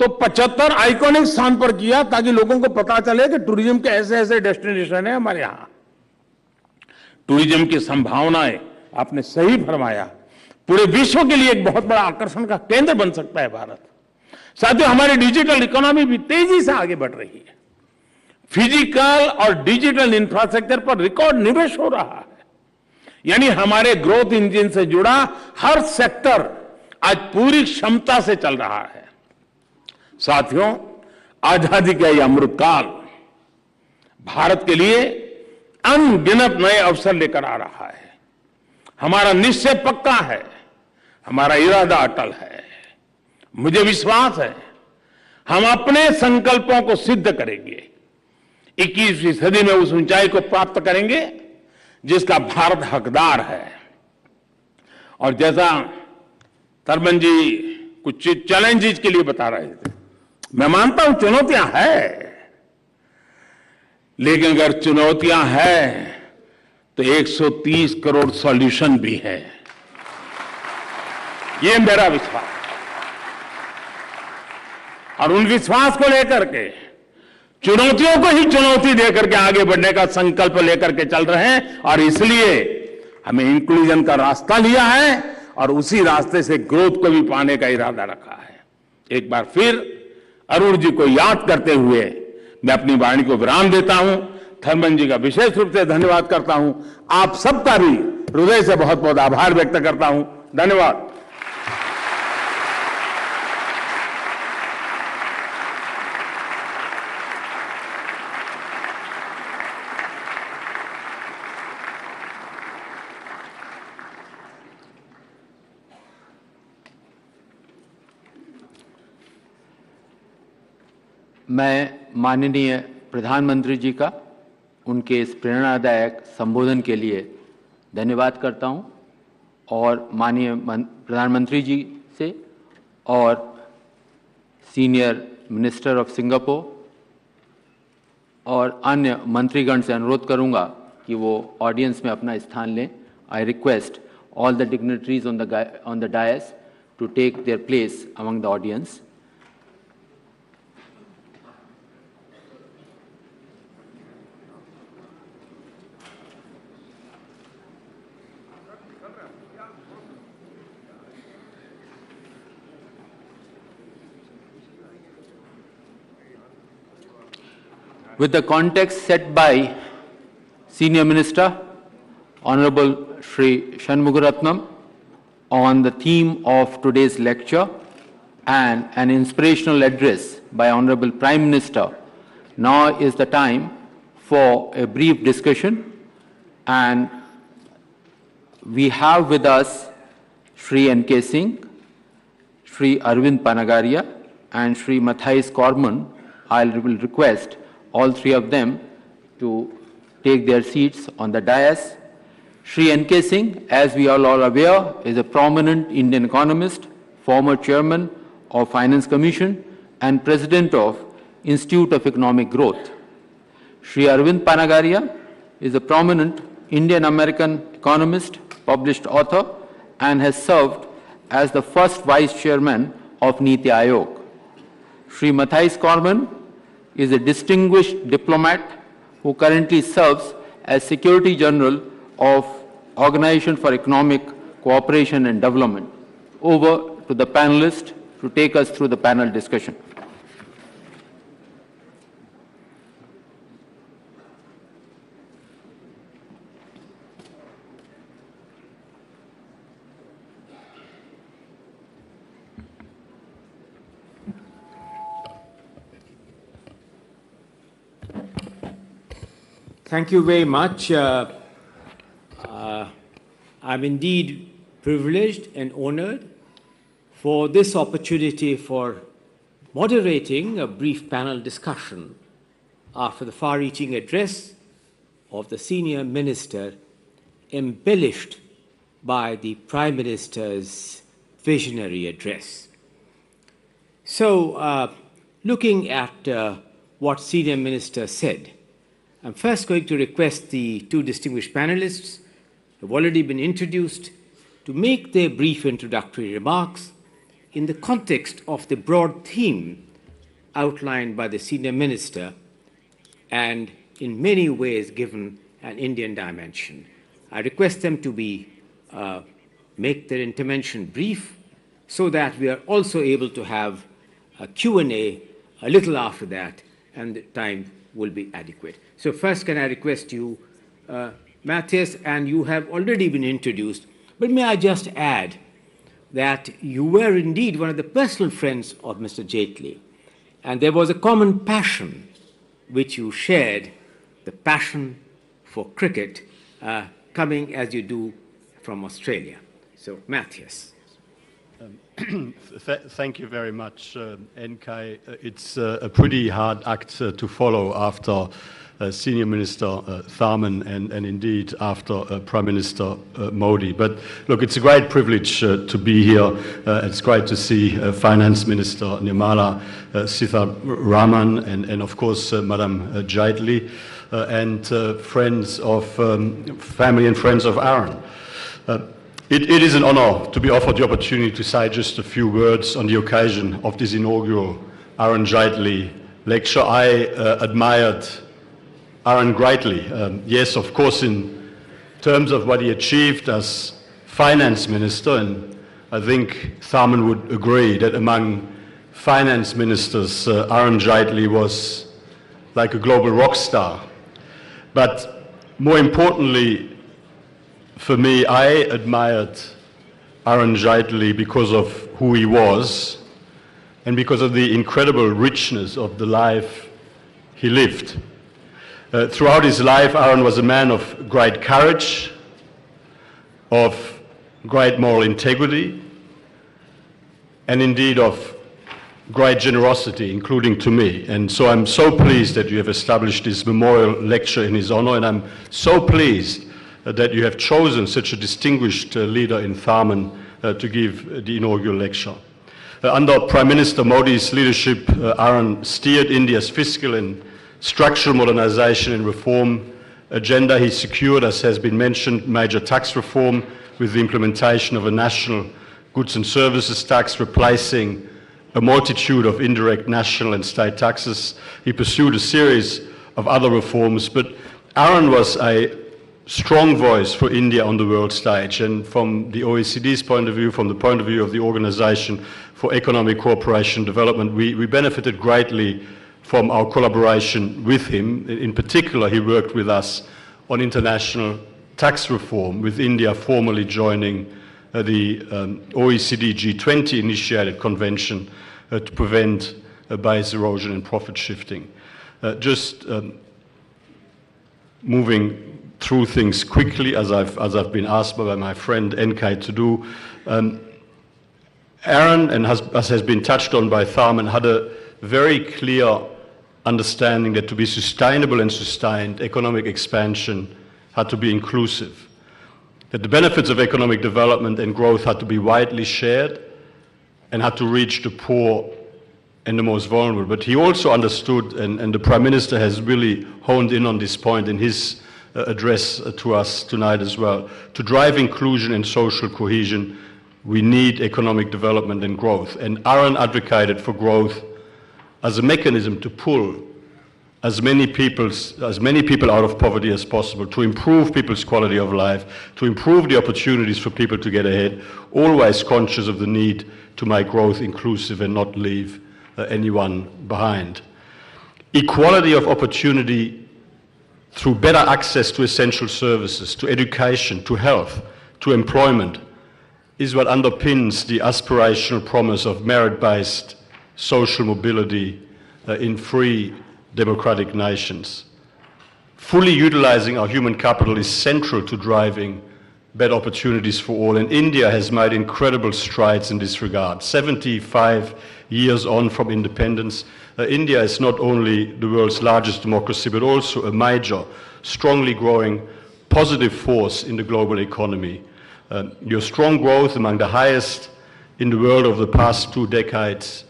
तो 75 आइकॉनिक स्थान पर किया, ताकि लोगों को पता चले कि टूरिज्म के ऐसे ऐसे डेस्टिनेशन है हमारे यहां। टूरिज्म की संभावनाएं, आपने सही फरमाया, पूरे विश्व के लिए एक बहुत बड़ा आकर्षण का केंद्र बन सकता है भारत। साथियों, हमारी डिजिटल इकोनॉमी भी तेजी से आगे बढ़ रही है। फिजिकल और डिजिटल इंफ्रास्ट्रक्चर पर रिकॉर्ड निवेश हो रहा है। यानी हमारे ग्रोथ इंजन से जुड़ा हर सेक्टर आज पूरी क्षमता से चल रहा है। साथियों, आजादी का यह अमृतकाल भारत के लिए अनगिनत नए अवसर लेकर आ रहा है। हमारा निश्चय पक्का है, हमारा इरादा अटल है। मुझे विश्वास है हम अपने संकल्पों को सिद्ध करेंगे, 21वीं सदी में उस ऊंचाई को प्राप्त करेंगे जिसका भारत हकदार है। और जैसा थर्मन जी कुछ चैलेंजेस के लिए बता रहे थे, मैं मानता हूं चुनौतियां हैं, लेकिन अगर चुनौतियां हैं तो 130 करोड़ सॉल्यूशन भी है, ये मेरा विश्वास। और उन विश्वास को लेकर के, चुनौतियों को ही चुनौती देकर के आगे बढ़ने का संकल्प लेकर के चल रहे हैं। और इसलिए हमें इंक्लूजन का रास्ता लिया है और उसी रास्ते से ग्रोथ को भी पाने का इरादा रखा है। एक बार फिर अरुण जी को याद करते हुए मैं अपनी वाणी को विराम देता हूं। थर्मन जी का विशेष रूप से धन्यवाद करता हूं। आप सबका भी हृदय से बहुत बहुत आभार व्यक्त करता हूं। धन्यवाद। मैं माननीय प्रधानमंत्री जी का उनके इस प्रेरणादायक संबोधन के लिए धन्यवाद करता हूं और माननीय प्रधानमंत्री जी से और सीनियर मिनिस्टर ऑफ सिंगापुर और अन्य मंत्रीगण से अनुरोध करूंगा कि वो ऑडियंस में अपना स्थान लें। I request all the dignitaries on the dais to take their place among the audience. With the context set by Senior Minister, Honorable Shri Shanmugaratnam, on the theme of today's lecture and an inspirational address by Honorable Prime Minister, now is the time for a brief discussion, and we have with us Shri N.K. Singh, Shri Arvind Panagaria and Shri Matthias Corman. I will request all three of them to take their seats on the dais. Shri N.K. Singh, as we are all aware, is a prominent Indian economist, former chairman of Finance Commission and president of Institute of Economic Growth. Shri Arvind Panagaria is a prominent Indian-American economist, published author, and has served as the first vice chairman of Niti Aayog. Shri Matthias Corman is a distinguished diplomat who currently serves as Secretary General of Organization for Economic Cooperation and Development. Over to the panelists to take us through the panel discussion. Thank you very much. I'm indeed privileged and honored for this opportunity for moderating a brief panel discussion after the far-reaching address of the senior minister, embellished by the Prime Minister's visionary address. So, looking at what Senior Minister said, I'm first going to request the two distinguished panelists who have already been introduced to make their brief introductory remarks in the context of the broad theme outlined by the Senior Minister and in many ways given an Indian dimension. I request them to make their intervention brief so that we are also able to have a Q&A a little after that, and the time will be adequate. So first, can I request you, Matthias, and you have already been introduced, but may I just add that you were indeed one of the personal friends of Mr. Jaitley, And there was a common passion which you shared, the passion for cricket, coming as you do from Australia. So, Matthias. Thank you very much, NK. It's a pretty hard act to follow after Senior Minister Tharman and indeed after Prime Minister Modi. But look, it's a great privilege to be here. It's great to see Finance Minister Nirmala Sitharaman and of course Madam Jaitley and friends of family and friends of Arun. It is an honor to be offered the opportunity to say just a few words on the occasion of this inaugural Arun Jaitley lecture. I admired Arun greatly. Yes, of course, in terms of what he achieved as finance minister, and I think Tharman would agree that among finance ministers, Arun Jaitley was like a global rock star. But more importantly, for me, I admired Arun Jaitley because of who he was and because of the incredible richness of the life he lived. Throughout his life, Arun was a man of great courage, of great moral integrity, and indeed of great generosity, including to me. And so I'm so pleased that you have established this memorial lecture in his honor, and I'm so pleased that you have chosen such a distinguished leader in Tharman to give the inaugural lecture. Under Prime Minister Modi's leadership, Arun steered India's fiscal and structural modernization and reform agenda. He secured, as has been mentioned, major tax reform with the implementation of a national goods and services tax, replacing a multitude of indirect national and state taxes. He pursued a series of other reforms, but Arun was a strong voice for India on the world stage, and from the OECD's point of view, from the point of view of the Organization for Economic Cooperation and Development, we benefited greatly from our collaboration with him. In particular, he worked with us on international tax reform, with India formally joining the OECD G20 initiated convention to prevent base erosion and profit shifting. Moving through things quickly, as I've been asked by my friend NK to do. Arun, and as has been touched on by Tharman, had a very clear understanding that to be sustainable and sustained, economic expansion had to be inclusive, that the benefits of economic development and growth had to be widely shared and had to reach the poor and the most vulnerable. But he also understood, and the Prime Minister has really honed in on this point in his address to us tonight as well, to drive inclusion and social cohesion, we need economic development and growth. And Arun advocated for growth as a mechanism to pull as many people out of poverty as possible, to improve people's quality of life, to improve the opportunities for people to get ahead, always conscious of the need to make growth inclusive and not leave anyone behind. Equality of opportunity through better access to essential services, to education, to health, to employment, is what underpins the aspirational promise of merit-based social mobility in free democratic nations. Fully utilizing our human capital is central to driving better opportunities for all, and India has made incredible strides in this regard. 75 years on from independence, India is not only the world's largest democracy, but also a major, strongly growing, positive force in the global economy. Your strong growth, among the highest in the world over the past 2 decades,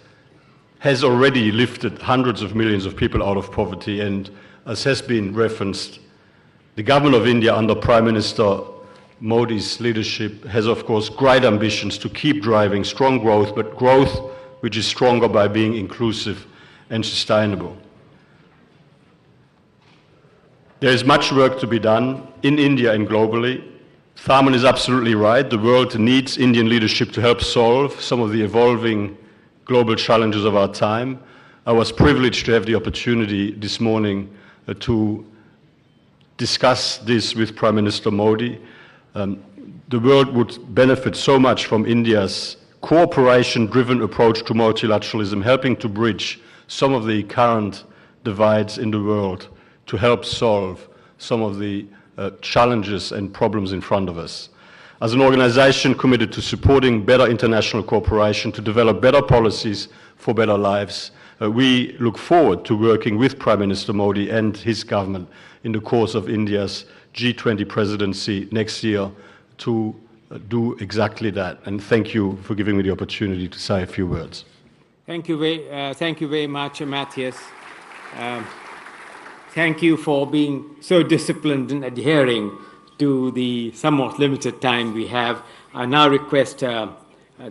has already lifted hundreds of millions of people out of poverty, and as has been referenced, the government of India under Prime Minister Modi's leadership has, of course, great ambitions to keep driving strong growth, but growth which is stronger by being inclusive and sustainable. There is much work to be done in India and globally. Tharman is absolutely right. The world needs Indian leadership to help solve some of the evolving global challenges of our time. I was privileged to have the opportunity this morning to discuss this with Prime Minister Modi. The world would benefit so much from India's cooperation-driven approach to multilateralism, helping to bridge some of the current divides in the world, to help solve some of the challenges and problems in front of us. As an organization committed to supporting better international cooperation, to develop better policies for better lives, we look forward to working with Prime Minister Modi and his government in the course of India's G20 presidency next year to do exactly that. And thank you for giving me the opportunity to say a few words. Thank you very much, Matthias. Thank you for being so disciplined in adhering to the somewhat limited time we have. I now request the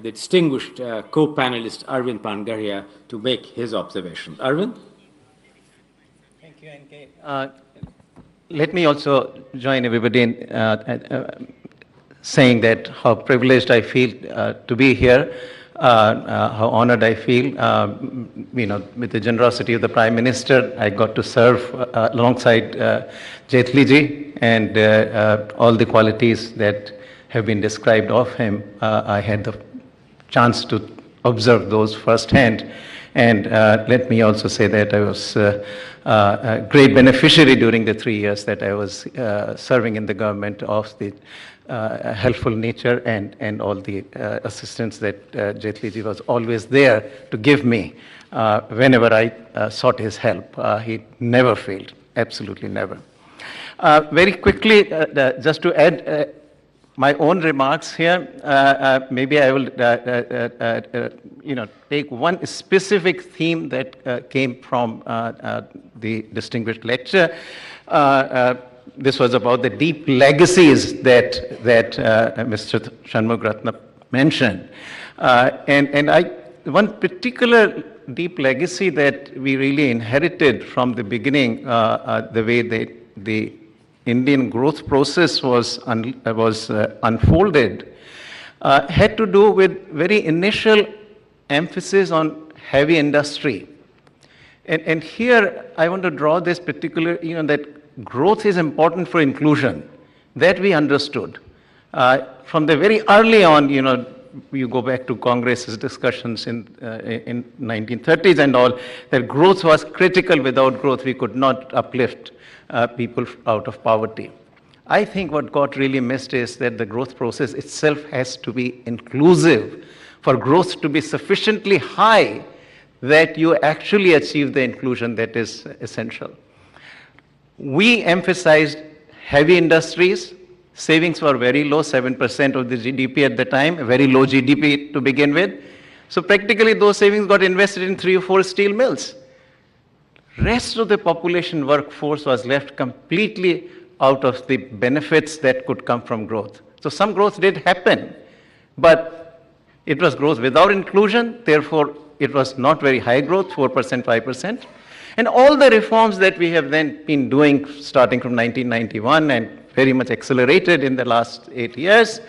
distinguished co-panelist Arvind Pangaria to make his observations. Arvind? Thank you, NK. Let me also join everybody in saying that how privileged I feel to be here, how honored I feel. With the generosity of the Prime Minister, I got to serve alongside Jaitley ji, and all the qualities that have been described of him, I had the chance to observe those firsthand. And let me also say that I was a great beneficiary during the 3 years that I was serving in the government of the helpful nature and all the assistance that Jaitley ji was always there to give me whenever I sought his help. He never failed, absolutely never. Very quickly, just to add my own remarks here, maybe I will take one specific theme that came from the distinguished lecture. This was about the deep legacies that Mr. Shanmugaratnam mentioned. One particular deep legacy that we really inherited from the beginning, the way the Indian growth process was unfolded, had to do with very initial emphasis on heavy industry. And here I want to draw this particular, that growth is important for inclusion. That we understood. From the very early on, you go back to Congress's discussions in 1930s and all, that growth was critical. Without growth, we could not uplift people out of poverty. I think what got really missed is that the growth process itself has to be inclusive for growth to be sufficiently high that you actually achieve the inclusion that is essential. We emphasized heavy industries. Savings were very low, 7% of the GDP at the time, a very low GDP to begin with. So practically those savings got invested in 3 or 4 steel mills. Rest of the population workforce was left completely out of the benefits that could come from growth. So some growth did happen, but it was growth without inclusion, therefore it was not very high growth, 4%, 5%. And all the reforms that we have then been doing starting from 1991 and very much accelerated in the last 8 years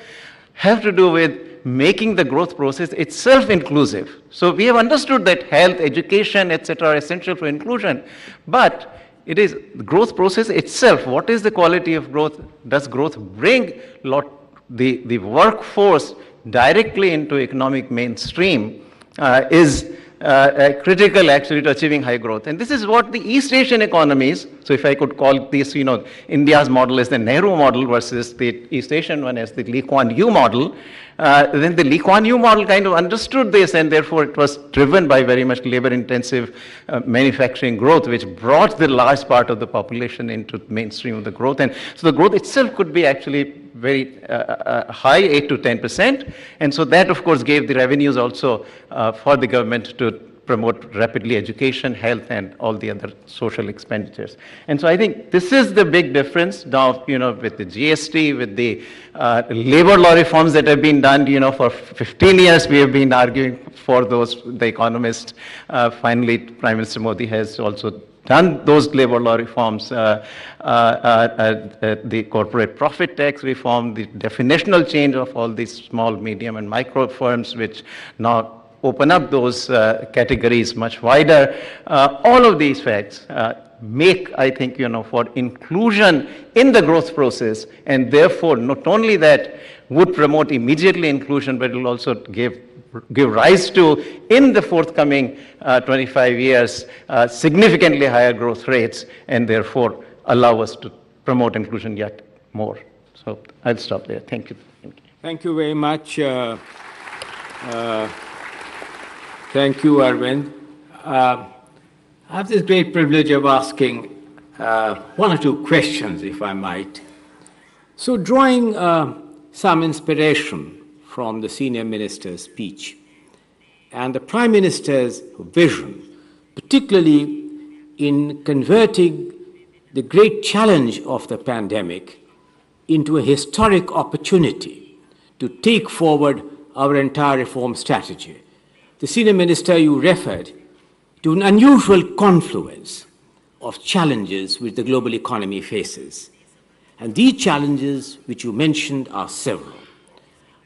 have to do with making the growth process itself inclusive. So we have understood that health, education, etc. are essential for inclusion, but it is the growth process itself. What is the quality of growth? Does growth bring the workforce directly into economic mainstream is critical actually to achieving high growth. And this is what the East Asian economies, so if I could call this, India's model is the Nehru model versus the East Asian one as the Lee Kuan Yew model, then the Lee Kuan Yew model kind of understood this, and therefore it was driven by very much labor-intensive manufacturing growth, which brought the large part of the population into mainstream of the growth. And so the growth itself could be actually very high, 8 to 10%. And so that, of course, gave the revenues also for the government to promote rapidly education, health, and all the other social expenditures. And so I think this is the big difference now, with the GST, with the labor law reforms that have been done, for 15 years we have been arguing for those, the economists. Finally, Prime Minister Modi has also done those labor law reforms, the corporate profit tax reform, the definitional change of all these small, medium, and micro firms, which now open up those categories much wider. All of these facts make, I think, for inclusion in the growth process, and therefore not only that would promote immediately inclusion, but it will also give give rise to, in the forthcoming 25 years, significantly higher growth rates, and therefore allow us to promote inclusion yet more. So I'll stop there. Thank you. Thank you very much. Thank you, Arvind. I have this great privilege of asking one or two questions, if I might. So, drawing some inspiration from the senior minister's speech and the Prime Minister's vision, particularly in converting the great challenge of the pandemic into a historic opportunity to take forward our entire reform strategy. The senior minister, you referred to an unusual confluence of challenges which the global economy faces. And these challenges which you mentioned are several.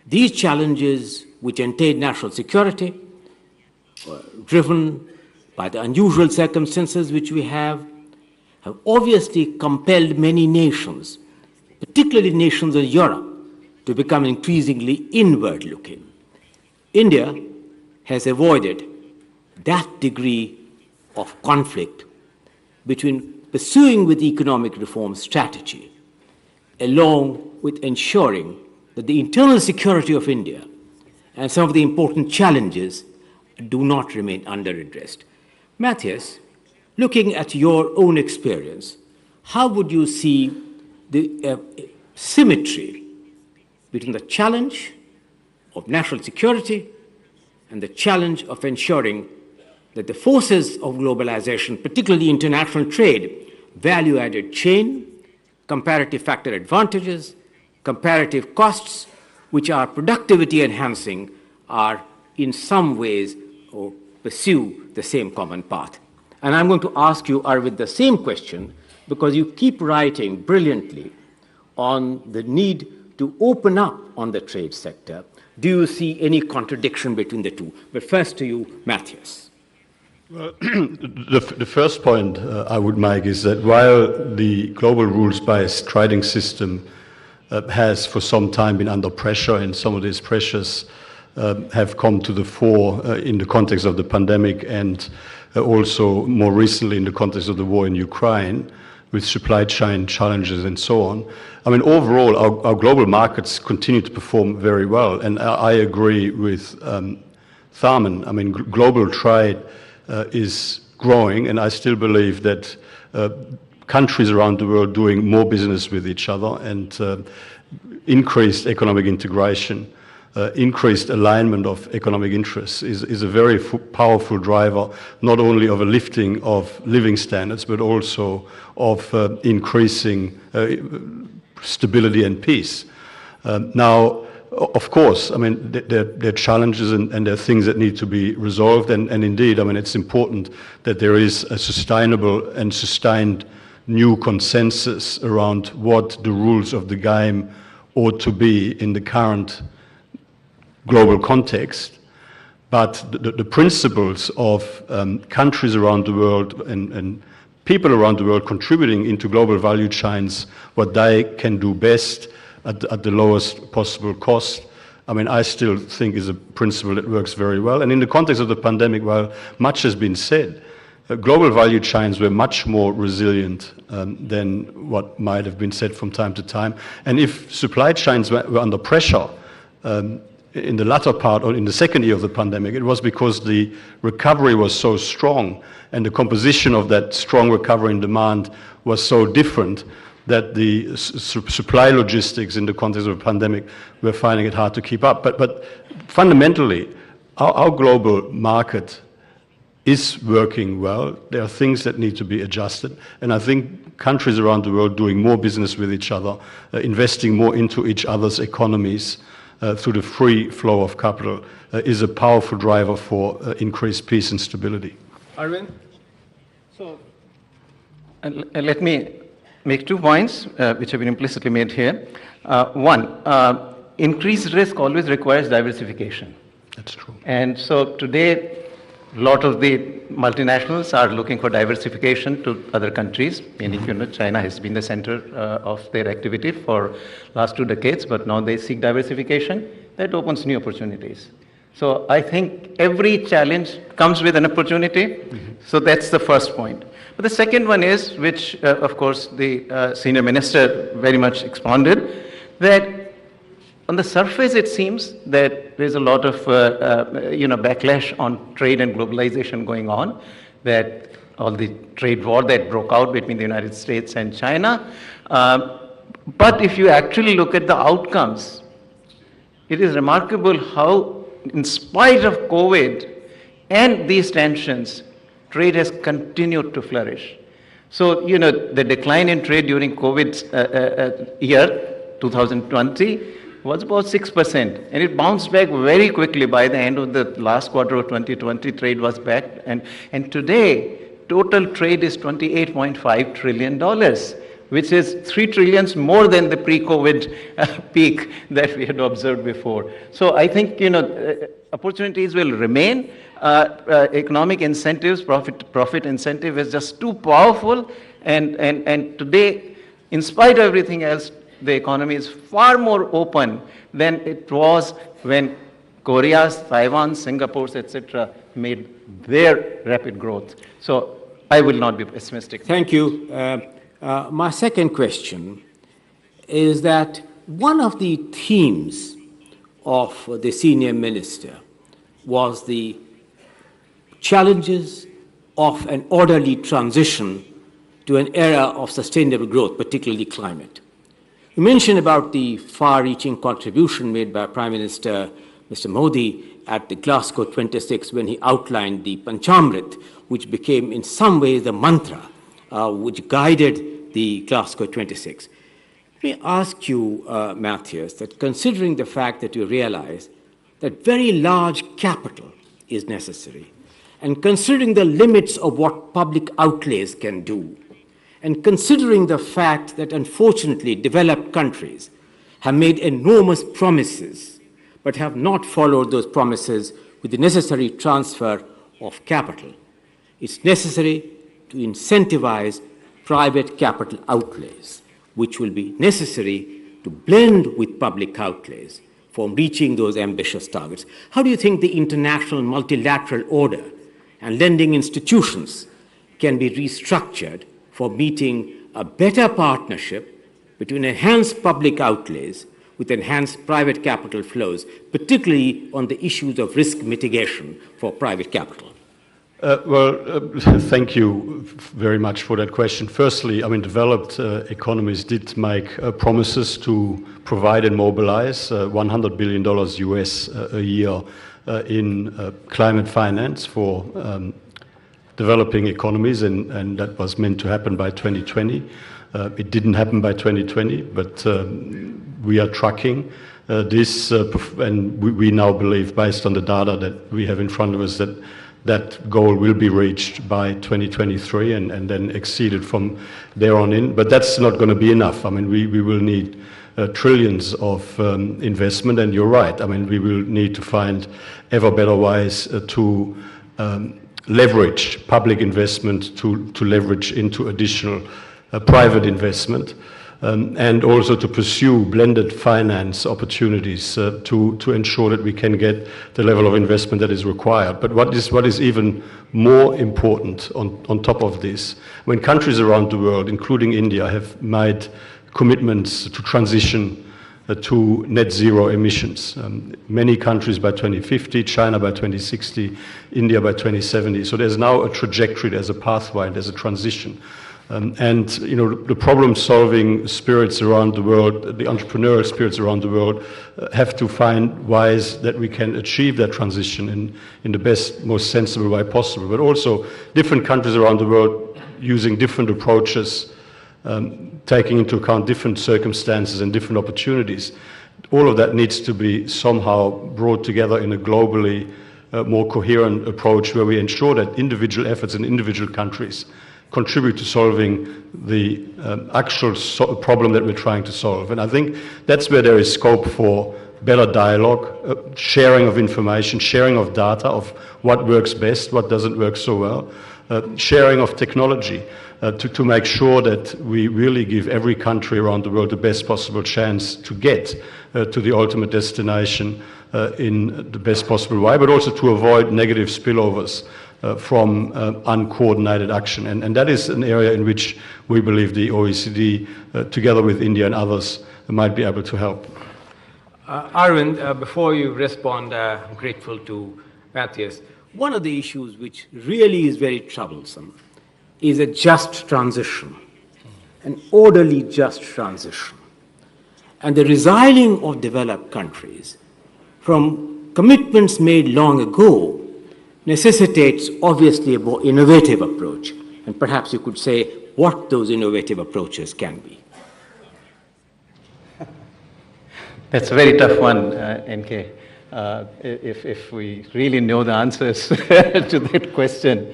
These challenges which entail national security, driven by the unusual circumstances which we have obviously compelled many nations, particularly nations in Europe, to become increasingly inward-looking. India has avoided that degree of conflict between pursuing with economic reform strategy, along with ensuring that the internal security of India and some of the important challenges do not remain underaddressed. Matthias, looking at your own experience, how would you see the symmetry between the challenge of national security and the challenge of ensuring that the forces of globalization, particularly international trade, value-added chain, comparative factor advantages, comparative costs, which are productivity enhancing, are in some ways or pursue the same common path? And I'm going to ask you, Arvind, the same question, because you keep writing brilliantly on the need to open up on the trade sector. Do you see any contradiction between the two? But first to you, Matthias. Well, the first point I would make is that while the global rules-based trading system has for some time been under pressure, and some of these pressures have come to the fore in the context of the pandemic and also more recently in the context of the war in Ukraine, with supply chain challenges and so on. I mean, overall, our global markets continue to perform very well, and I agree with Tharman. I mean, global trade is growing, and I still believe that countries around the world doing more business with each other and increased economic integration, increased alignment of economic interests is a very powerful driver, not only of a lifting of living standards, but also of increasing stability and peace. Now, of course, I mean, there are challenges and there are things that need to be resolved, and indeed, I mean, it's important that there is a sustainable and sustained new consensus around what the rules of the game ought to be in the current global context. But the principles of countries around the world and people around the world contributing into global value chains, what they can do best at the lowest possible cost, I mean, I still think is a principle that works very well. And in the context of the pandemic, while much has been said, global value chains were much more resilient than what might have been said from time to time. And if supply chains were under pressure in the latter part or in the second year of the pandemic, it was because the recovery was so strong and the composition of that strong recovery in demand was so different that the supply logistics in the context of a pandemic were finding it hard to keep up. But fundamentally, our global market is working well. There are things that need to be adjusted, and I think countries around the world doing more business with each other, investing more into each other's economies through the free flow of capital is a powerful driver for increased peace and stability. Arvind? So, let me make 2 points which have been implicitly made here. One, increased risk always requires diversification. That's true. And so today, a lot of the multinationals are looking for diversification to other countries. Meaning, you know, China has been the center of their activity for last 2 decades, but now they seek diversification. That opens new opportunities. So I think every challenge comes with an opportunity. So that's the first point. But the second one is, which of course the senior minister very much expounded, that on the surface it seems that there's a lot of backlash on trade and globalization going on, that all the trade war that broke out between the United States and China. But if you actually look at the outcomes, it is remarkable how, in spite of COVID and these tensions, trade has continued to flourish. So, the decline in trade during COVID year, 2020, was about 6%. And it bounced back very quickly. By the end of the last quarter of 2020, trade was back. And today, total trade is $28.5 trillion, which is 3 trillion more than the pre-COVID peak that we had observed before. So I think, opportunities will remain. Economic incentives, profit incentive is just too powerful. And today, in spite of everything else, the economy is far more open than it was when Korea's, Taiwan, Singapore's, etc. made their rapid growth. So I will not be pessimistic. Thank you. My second question is that one of the themes of the senior minister was the challenges of an orderly transition to an era of sustainable growth, particularly climate. You mentioned about the far-reaching contribution made by Prime Minister Mr. Modi at the Glasgow 26 when he outlined the Panchamrit, which became in some ways the mantra which guided the Glasgow 26. Let me ask you, Matthias, that considering the fact that you realize that very large capital is necessary, and considering the limits of what public outlays can do, and considering the fact that unfortunately developed countries have made enormous promises but have not followed those promises with the necessary transfer of capital, it's necessary to incentivize private capital outlays, which will be necessary to blend with public outlays for reaching those ambitious targets. How do you think the international multilateral order and lending institutions can be restructured for meeting a better partnership between enhanced public outlays with enhanced private capital flows, particularly on the issues of risk mitigation for private capital? Thank you very much for that question. Firstly, developed economies did make promises to provide and mobilize $100 billion US a year in climate finance for developing economies, and that was meant to happen by 2020. It didn't happen by 2020, but we are tracking this, and we now believe, based on the data that we have in front of us, that that goal will be reached by 2023 and then exceeded from there on in. But that's not going to be enough. We will need trillions of investment, and you're right. We will need to find ever better ways to leverage public investment, to leverage into additional private investment, and also to pursue blended finance opportunities to ensure that we can get the level of investment that is required. But what is even more important on top of this, when countries around the world, including India, have made commitments to transition to net zero emissions. Many countries by 2050, China by 2060, India by 2070. So there's now a trajectory, there's a pathway, there's a transition. The problem-solving spirits around the world, the entrepreneurial spirits around the world, have to find ways that we can achieve that transition in the best, most sensible way possible. But also, different countries around the world using different approaches, taking into account different circumstances and different opportunities. All of that needs to be somehow brought together in a globally more coherent approach, where we ensure that individual efforts in individual countries contribute to solving the actual problem that we're trying to solve. And I think that's where there is scope for better dialogue, sharing of information, sharing of data of what works best, what doesn't work so well, sharing of technology to make sure that we really give every country around the world the best possible chance to get to the ultimate destination in the best possible way, but also to avoid negative spillovers from uncoordinated action. And that is an area in which we believe the OECD, together with India and others, might be able to help. Arun, before you respond, I'm grateful to Matthias. One of the issues which really is very troublesome is a just transition, an orderly just transition. And the resiling of developed countries from commitments made long ago necessitates obviously a more innovative approach. And perhaps you could say what those innovative approaches can be. That's a very tough one, NK. If we really know the answers to that question,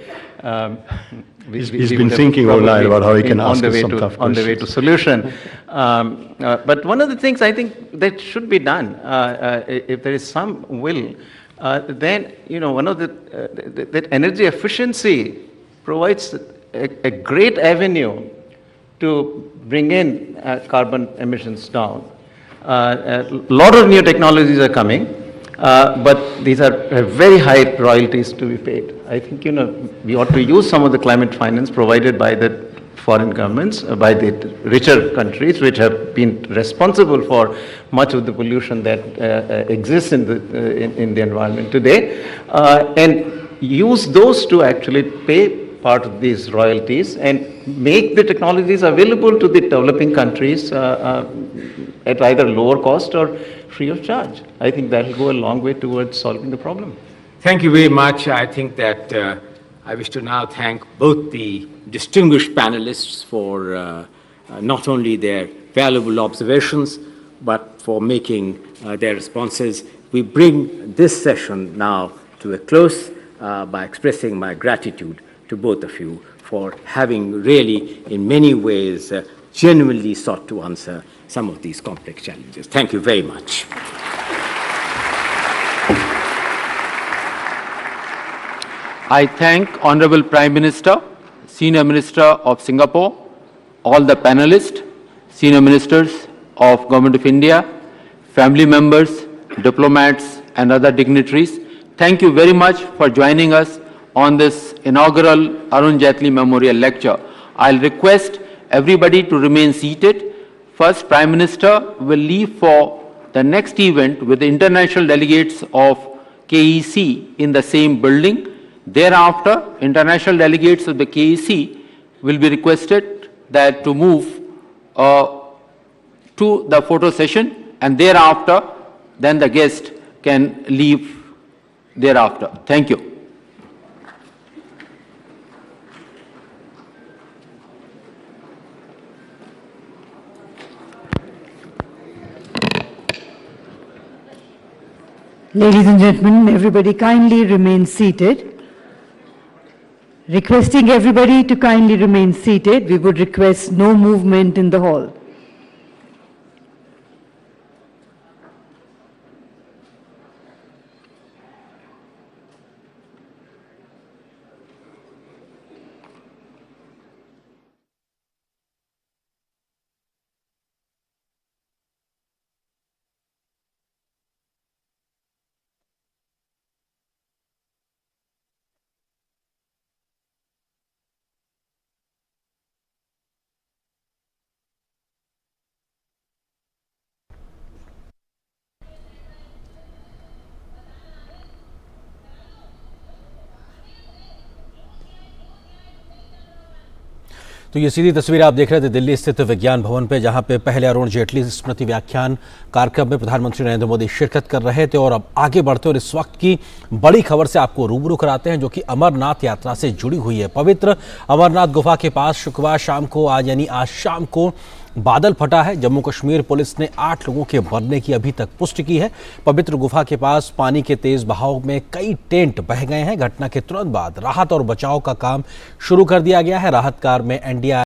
he's been thinking all night about how he can ask us some tough questions. On the way to solution. But one of the things I think that should be done, if there is some will, then one of that energy efficiency provides a great avenue to bring in carbon emissions down. A lot of new technologies are coming, but these are very high royalties to be paid. I think we ought to use some of the climate finance provided by the foreign governments, by the richer countries, which have been responsible for much of the pollution that exists in the environment today, and use those to actually pay part of these royalties and make the technologies available to the developing countries at either lower cost or free of charge. I think that will go a long way towards solving the problem. Thank you very much. I think that I wish to now thank both the distinguished panelists for not only their valuable observations, but for making their responses. We bring this session now to a close by expressing my gratitude to both of you for having really, in many ways, genuinely sought to answer some of these complex challenges. Thank you very much. I thank Honorable Prime Minister, Senior Minister of Singapore, all the panelists, Senior Ministers of Government of India, family members, diplomats, and other dignitaries. Thank you very much for joining us on this inaugural Arun Jaitley Memorial Lecture. I'll request everybody to remain seated. First, Prime Minister will leave for the next event with the international delegates of KEC in the same building. Thereafter, international delegates of the KEC will be requested that to move to the photo session, and thereafter, then the guest can leave thereafter. Thank you. Ladies and gentlemen, everybody kindly remain seated. Requesting everybody to kindly remain seated, we would request no movement in the hall. तो ये सीधी तस्वीर आप देख रहे थे दिल्ली स्थित विज्ञान भवन पे, जहां पे पहले अरुण जेटली स्मृति व्याख्यान कार्यक्रम में प्रधानमंत्री नरेंद्र मोदी शिरकत कर रहे थे। और अब आगे बढ़ते और इस वक्त की बड़ी खबर से आपको रूबरू कराते हैं, जो कि अमरनाथ यात्रा से जुड़ी हुई है। पवित्र अमरनाथ गुफा के पास शुक्रवार शाम को आज शाम को बादल फटा है। जम्मू कश्मीर पुलिस ने 8 लोगों के मरने की अभी तक पुष्टि की है। पवित्र गुफा के पास पानी के तेज बहाव में कई टेंट बह गए हैं। घटना के तुरंत बाद राहत और बचाव का काम शुरू कर दिया गया है। राहत कार में एनडीआरएफ